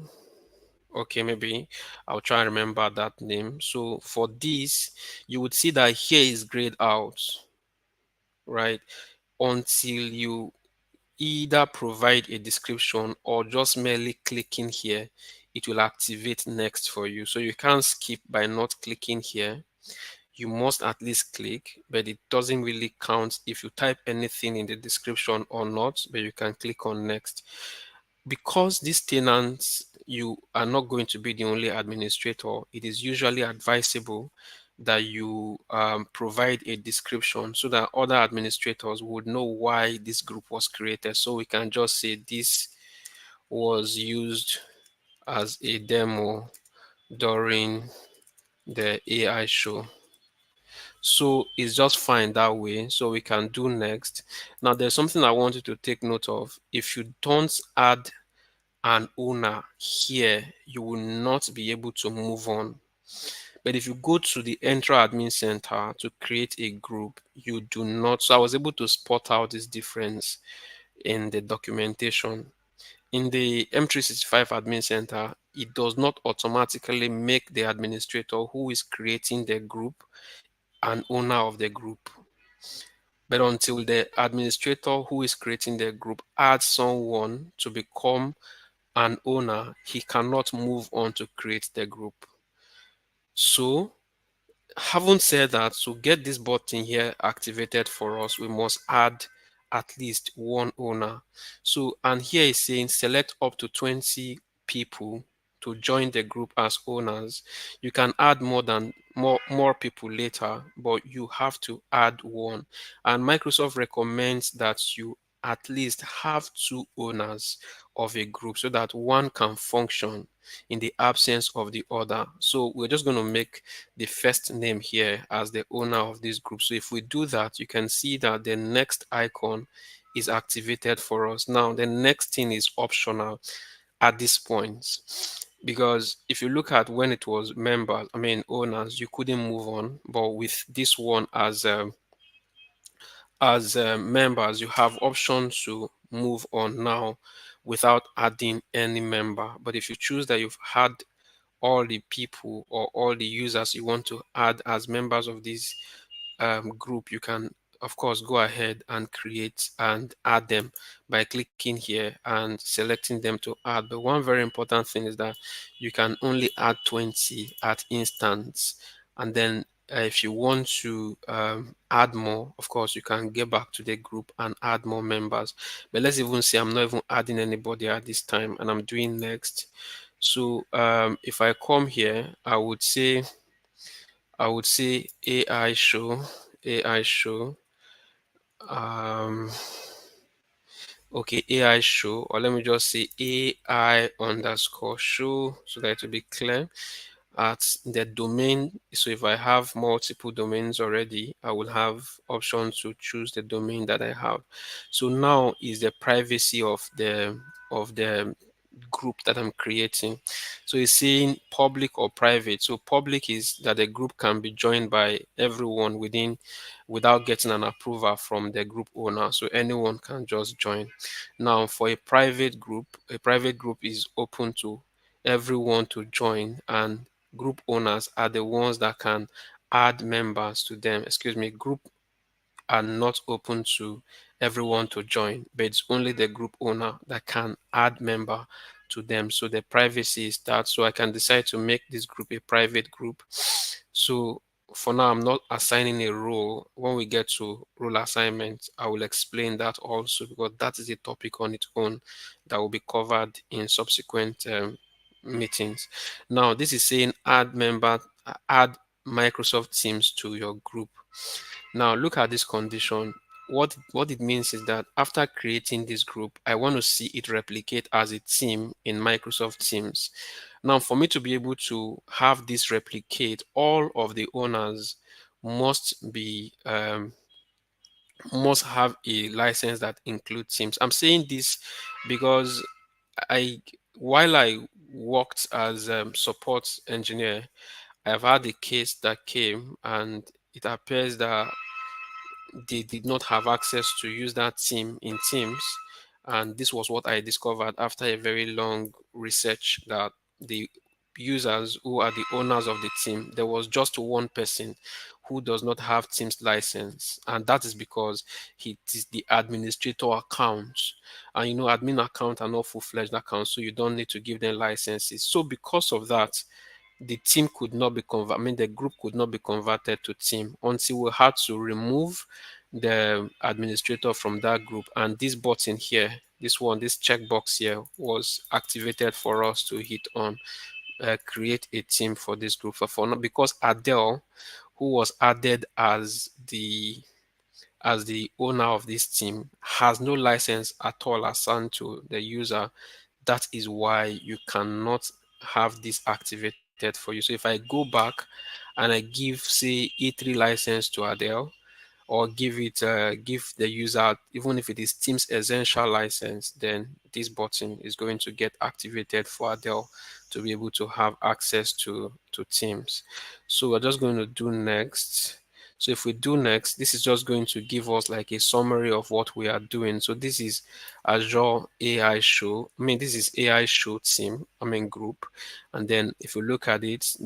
Okay, maybe I'll try and remember that name. So for this, you would see that here is grayed out, right? Until you either provide a description or just merely clicking here, it will activate next for you. So you can't skip by not clicking here. You must at least click, but it doesn't really count if you type anything in the description or not, but you can click on next. Because these tenants, you are not going to be the only administrator, it is usually advisable that you provide a description so that other administrators would know why this group was created. So we can just say this was used as a demo during the AI show. So it's just fine that way. So we can do next. Now there's something I want you to take note of. If you don't add an owner here, you will not be able to move on. But if you go to the Entra Admin Center to create a group, you do not. So I was able to spot out this difference in the documentation. In the M365 Admin Center, it does not automatically make the administrator who is creating the group an owner of the group. But until the administrator who is creating the group adds someone to become an owner, he cannot move on to create the group. So, having said that, to get this button here activated for us, we must add at least one owner. So, and here is saying select up to 20 people to join the group as owners. You can add more people later, but you have to add one. And Microsoft recommends that you at least have two owners of a group so that one can function in the absence of the other. So we're just going to make the first name here as the owner of this group. So if we do that, you can see that the next icon is activated for us. Now, the next thing is optional at this point, because if you look at when it was members, owners, you couldn't move on. But with this one as members, you have options to move on now without adding any member. But if you choose that you've had all the people or all the users you want to add as members of this group, you can of course go ahead and create and add them by clicking here and selecting them to add. But one very important thing is that you can only add 20 at instance, and then if you want to add more, of course you can get back to the group and add more members. But let's even say I'm not even adding anybody at this time and I'm doing next. So if I come here, I would say AI show. Um, okay, AI show, or let me just say AI underscore show so that it will be clear at the domain. So if I have multiple domains already, I will have options to choose the domain that I have. So now is the privacy of the group that I'm creating. So it's saying public or private. So public is that the group can be joined by everyone without getting an approval from the group owner. So anyone can just join. Now for a private group is open to everyone to join, and group owners are the ones that can add members to them. Excuse me, group are not open to everyone to join, but it's only the group owner that can add member to them. So the privacy is that. So I can decide to make this group a private group. So for now, I'm not assigning a role. When we get to role assignment, I will explain that also, because that is a topic on its own that will be covered in subsequent meetings. Now, this is saying add Microsoft Teams to your group. Now look at this condition. What it means is that after creating this group, I want to see it replicate as a team in Microsoft Teams. Now, for me to be able to have this replicate, all of the owners must be must have a license that includes Teams. I'm saying this because I while I worked as support engineer, I've had a case that came and it appears that they did not have access to use that team in Teams. And this was what I discovered after a very long research, that the users who are the owners of the team, there was just one person who does not have Teams license. And that is because he is the administrator account. And admin account are not full-fledged accounts, so you don't need to give them licenses. So because of that, the team could not be converted. The group could not be converted to team until we had to remove the administrator from that group. And this button here, this checkbox here, was activated for us to hit on create a team for this group. For now, because Adele, who was added as the owner of this team, has no license at all assigned to the user. That is why you cannot have this activated activated for you. So if I go back and I give, say, E3 license to Adele, or give the user, even if it is Teams Essential license, then this button is going to get activated for Adele to be able to have access to Teams. So we're just going to do next. So if we do next, this is just going to give us like a summary of what we are doing. So this is Azure AI Show. This is AI Show team, group. And then if you look at it,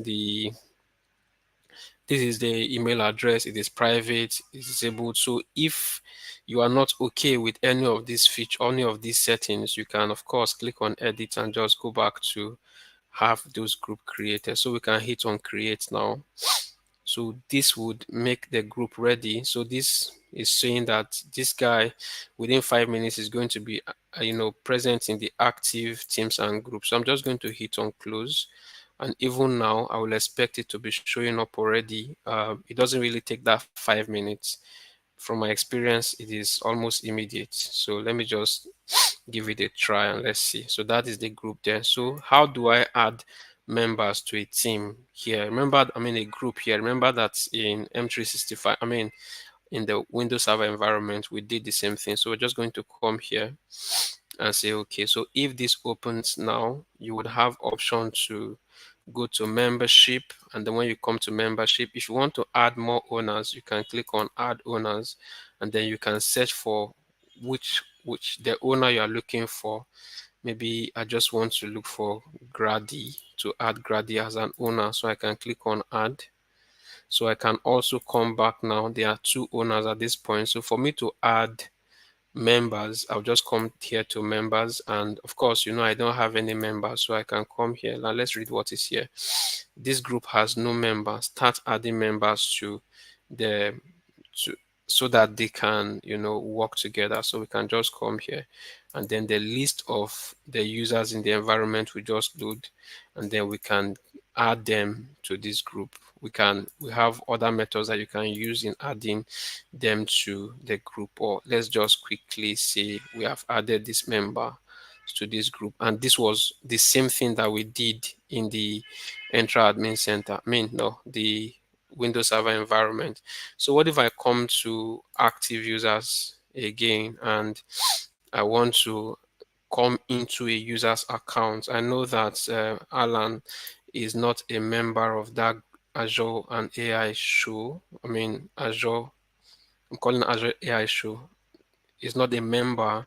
this is the email address. It is private, it's disabled. So if you are not okay with any of these any of these settings, you can of course click on edit and just go back to have those group created. So we can hit on create now. So this would make the group ready. So this is saying that this guy within 5 minutes is going to be present in the active teams and groups. So I'm just going to hit on close. And even now, I will expect it to be showing up already. It doesn't really take that 5 minutes. From my experience, it is almost immediate. So let me just give it a try and let's see. So that is the group there. So how do I add members to a team here? Remember, a group here. Remember that in M365, in the Windows Server environment, we did the same thing. So we're just going to come here and say, okay, so if this opens now, you would have option to go to membership. And then when you come to membership, if you want to add more owners, you can click on add owners, and then you can search for which the owner you are looking for. Maybe I just want to look for Grady, to add Grady as an owner. So I can click on add. So I can also come back now. There are 2 owners at this point. So for me to add members, I'll just come here to members, and of course, I don't have any members, so I can come here. Now let's read what is here. This group has no members. Start adding members to the so that they can work together. So we can just come here, and then the list of the users in the environment we just load, and then we can add them to this group. We have other methods that you can use in adding them to the group. Or let's just quickly say we have added this member to this group, and this was the same thing that we did in the Entra Admin Center. The Windows Server environment. So what if I come to active users again and I want to come into a user's account? I know that Alan is not a member of that Azure and AI Show. Azure, I'm calling Azure AI Show, is not a member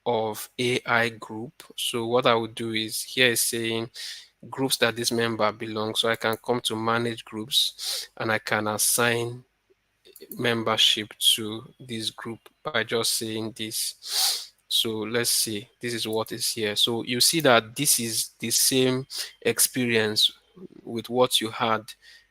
of AI group. So what I would do is, here is saying groups that this member belongs. So I can come to manage groups and I can assign membership to this group by just saying this. So let's see, this is what is here. So you see that this is the same experience with what you had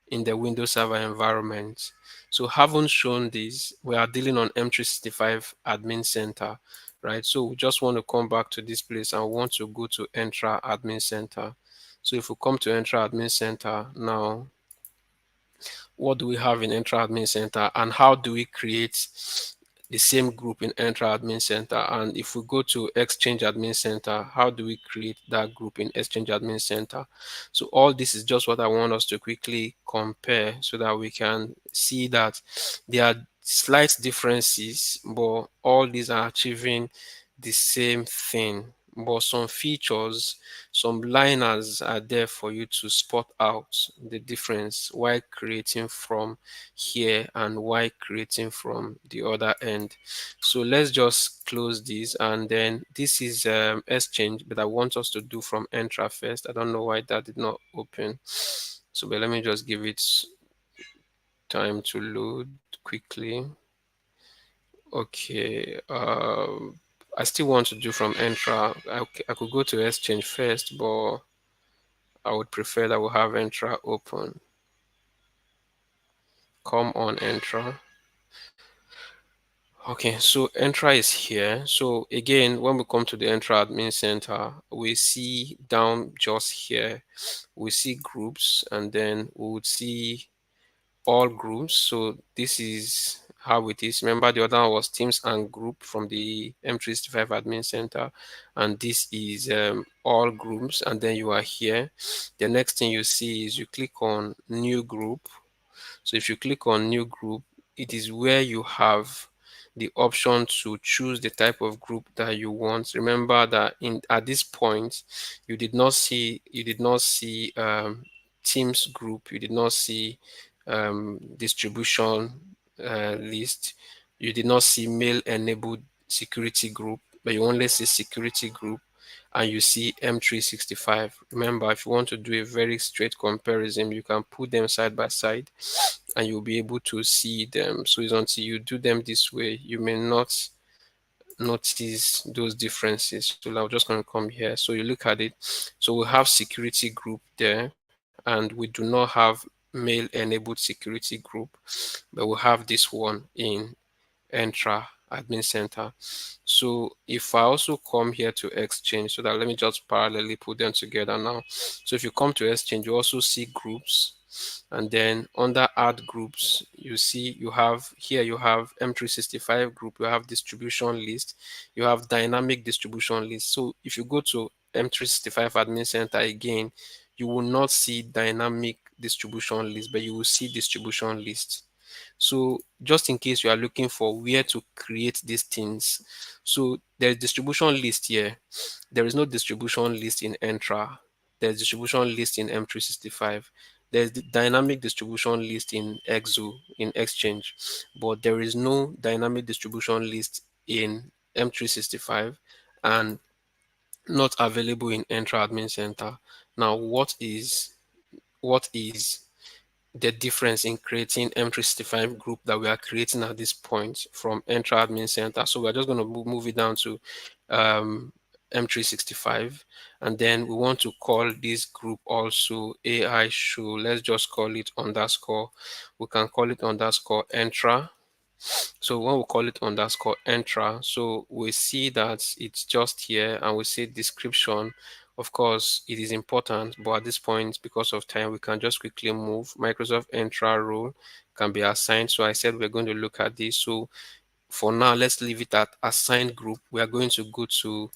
in the Windows Server environment. So having shown this, we are dealing on M365 Admin Center, right? So we just want to come back to this place and want to go to Entra Admin Center. So if we come to Entra Admin Center now, what do we have in Entra Admin Center, and how do we create the same group in Entra Admin Center? And if we go to Exchange Admin Center, how do we create that group in Exchange Admin Center? So all this is just what I want us to quickly compare so that we can see that there are slight differences, but all these are achieving the same thing. But some features, some liners are there for you to spot out the difference while creating from here and while creating from the other end. So let's just close this, and then this is Exchange, but I want us to do from Entra first. I don't know why that did not open. So but let me just give it time to load quickly. Okay. I still want to do from Entra. I could go to Exchange first, but I would prefer that we have Entra open. Come on, Entra. Okay, so Entra is here. So again, when we come to the Entra Admin Center, we see down just here, we see groups, and then we would see all groups. So this is how it is. Remember, the other one was teams and group from the M365 admin center, and this is all groups, and then you are here. The next thing you see is you click on new group. So if you click on new group, it is where you have the option to choose the type of group that you want. Remember that at this point, you did not see teams group, you did not see distribution list, you did not see mail enabled security group, but you only see security group, and you see M365. Remember, if you want to do a very straight comparison, you can put them side by side and you'll be able to see them. So it's until you do them this way, you may not notice those differences. So I'm just going to come here. So you look at it. So we have security group there, and we do not have mail enabled security group, but we have this one in Entra admin center. So if I also come here to Exchange, so that let me just parallelly put them together now. So if you come to Exchange, you also see groups, and then under add groups, you see you have M365 group, you have distribution list, you have dynamic distribution list. So if you go to M365 admin center again, you will not see dynamic distribution list, but you will see distribution list. So just in case you are looking for where to create these things, so there's distribution list here. There is no distribution list in Entra. There's distribution list in M365. There's the dynamic distribution list in Exo, in Exchange, but there is no dynamic distribution list in M365 and not available in Entra Admin Center. Now, what is the difference in creating M365 group that we are creating at this point from Entra Admin Center? So we're just going to move it down to M365, and then we want to call this group also AI Show. Let's just call it underscore. We can call it underscore Entra. So when we call it underscore Entra, so we see that it's just here, and we see description. Of course, it is important, but at this point, because of time, we can just quickly move. Microsoft Entra role can be assigned. So I said we're going to look at this. So for now, let's leave it at assigned group. We are going to go to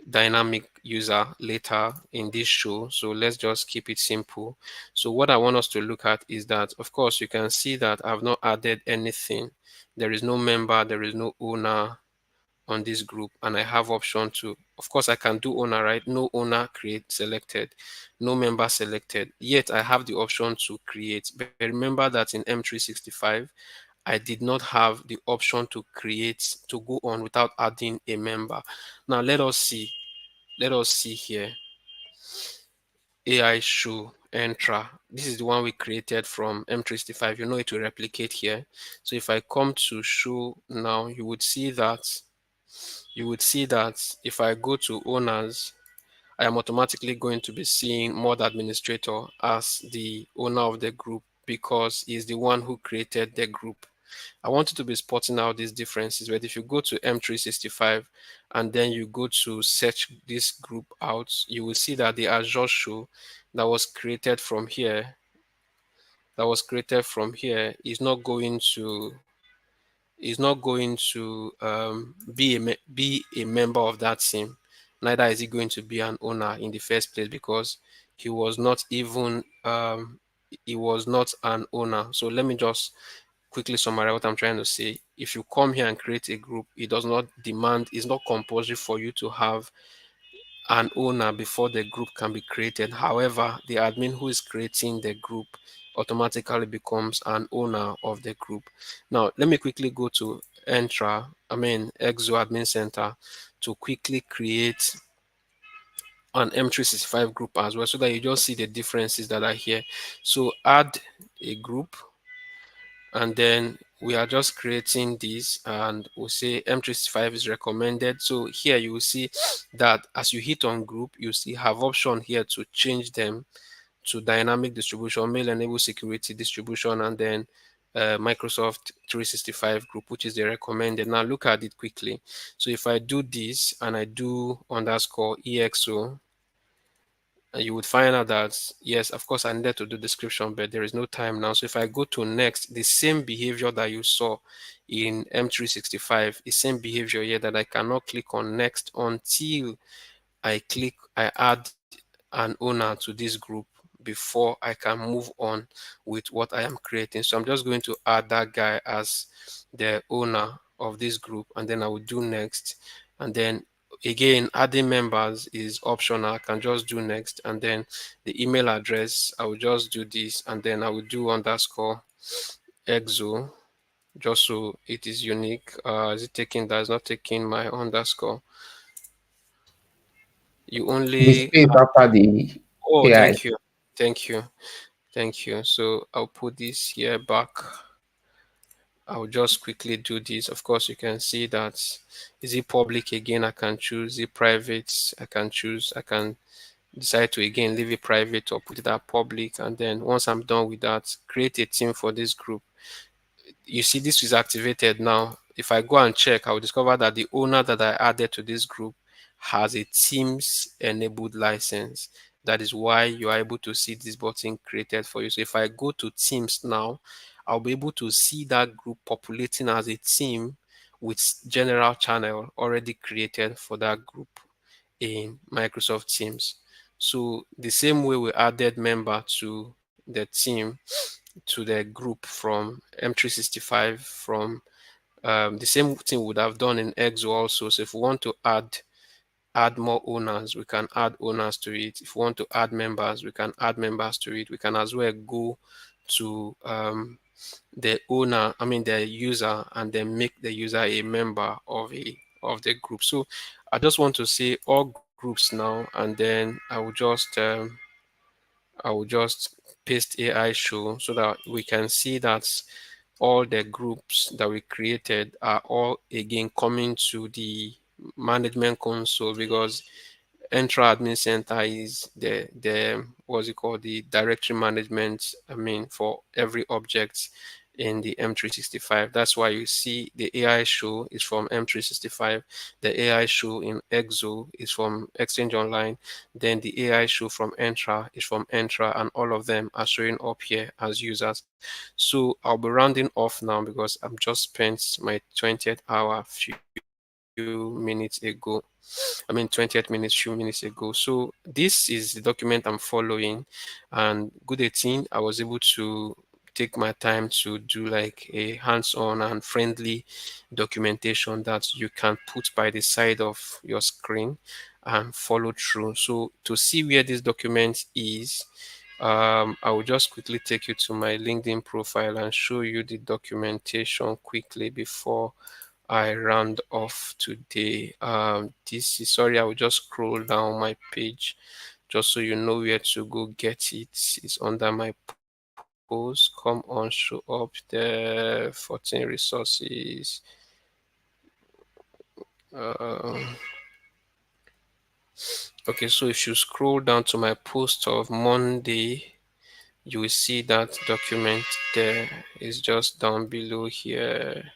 dynamic user later in this show. So let's just keep it simple. So what I want us to look at is that, of course, you can see that I've not added anything. There is no member, there is no owner on this group, and I have option to, of course, I can do owner, right? No owner create selected, no member selected, yet I have the option to create. But remember that in M365, I did not have the option to create, to go on without adding a member. Now let us see here. AI Show Entra. This is the one we created from M365. You know it will replicate here. So if I come to show now, you would see that if I go to owners, I am automatically going to be seeing mod administrator as the owner of the group because he's the one who created the group. I want you to be spotting out these differences, but if you go to M365 and then you go to search this group out, you will see that the Azure Show that was created from here is not going to be a member of that team. Neither is he going to be an owner in the first place because he was not even he was not an owner. So let me just quickly summarize what I'm trying to say. If you come here and create a group, it does not demand, it's not compulsory for you to have an owner before the group can be created. However, the admin who is creating the group automatically becomes an owner of the group. Now, let me quickly go to Exo Admin Center to quickly create an M365 group as well so that you just see the differences that are here. So add a group, and then we are just creating this, and we'll say M365 is recommended. So here you will see that as you hit on group, you see have option here to change them to dynamic distribution, mail enable security distribution, and then Microsoft 365 group, which is the recommended. Now look at it quickly. So if I do this and I do underscore EXO, and you would find out that, yes, of course, I needed to do description, but there is no time now. So if I go to next, the same behavior that you saw in M365, the same behavior here, that I cannot click on next until I add an owner to this group before I can move on with what I am creating. So I'm just going to add that guy as the owner of this group, and then I will do next. And then again, adding members is optional. I can just do next, and then the email address, I will just do this, and then I will do underscore exo, just so it is unique. Is it taking that? It's not taking my underscore. You The only, space after the oh, AI. thank you. So I'll put this here back. I'll just quickly do this. Of course, you can see that, is it public again? I can choose. Is it private? I can choose. I can decide to again leave it private or put it at public. And then once I'm done with that, create a team for this group. You see this is activated now. If I go and check, I will discover that the owner that I added to this group has a Teams enabled license. That is why you are able to see this button created for you. So if I go to Teams now, I'll be able to see that group populating as a team with general channel already created for that group in Microsoft Teams. So the same way we added member to the team, to the group from M365, from the same thing we would have done in Exo also. So if we want to add more owners, we can add owners to it. If we want to add members, we can add members to it. We can as well go to the owner, the user, and then make the user a member of the group. So I just want to say all groups now, and then I will just paste AI show so that we can see that all the groups that we created are all again coming to the management console, because Entra Admin Center is the what's it called, the directory management, for every object in the M365. That's why you see the AI show is from M365. The AI show in Exo is from Exchange Online. Then the AI show from Entra is from Entra, and all of them are showing up here as users. So I'll be rounding off now because I've just spent my 20th hour few minutes ago. 20th minutes, few minutes ago. So this is the document I'm following, and good 18, I was able to take my time to do like a hands-on and friendly documentation that you can put by the side of your screen and follow through. So to see where this document is, I will just quickly take you to my LinkedIn profile and show you the documentation quickly before I round off today. This is, sorry, I will just scroll down my page just so you know where to go get it. It's under my post. Come on, show up the 14 resources. Okay, so if you scroll down to my post of Monday, you will see that document there is just down below here.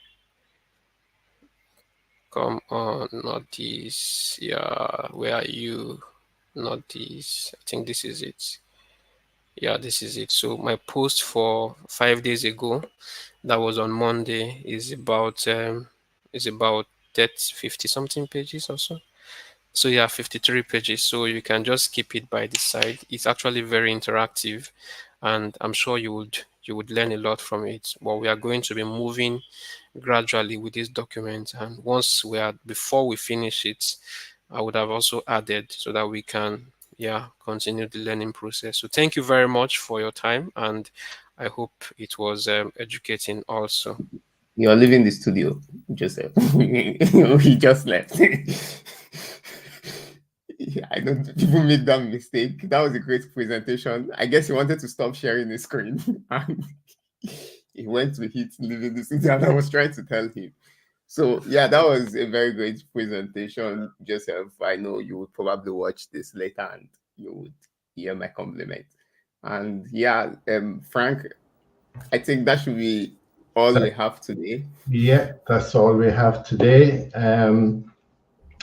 Come on, not this. Yeah, where are you? Not this. I think this is it. Yeah, this is it. So my post for 5 days ago, that was on Monday, is about 50 something pages or so. So yeah, 53 pages. So you can just keep it by the side. It's actually very interactive, and I'm sure you would learn a lot from it. But we are going to be moving gradually with this document, and before we finish it, I would have also added so that we can continue the learning process. So thank you very much for your time, and I hope it was educating also. You're leaving the studio, Joseph. He just left. I don't even make that mistake. That was a great presentation. I guess he wanted to stop sharing the screen and he went to hit leaving the studio, and I was trying to tell him. So yeah, that was a very great presentation, Joseph. I know you would probably watch this later and you would hear my compliment. And yeah, Frank, I think that should be all we have today. Yeah, that's all we have today.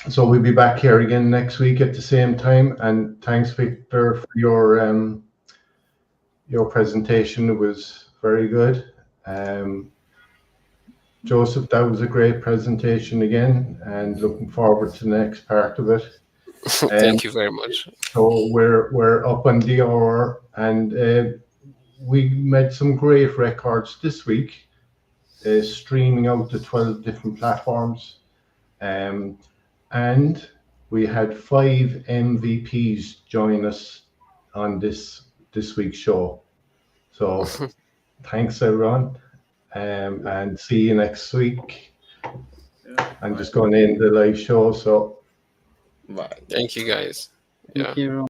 So we'll be back here again next week at the same time. And thanks, Victor, for your presentation. It was very good. Joseph, that was a great presentation again, and looking forward to the next part of it. Thank you very much. So we're up on the hour, and we made some great records this week, streaming out to 12 different platforms, and we had 5 MVPs join us on this week's show. So thanks everyone, and see you next week. I'm just going to end the live show. So Bye. Thank you, guys. Thank you.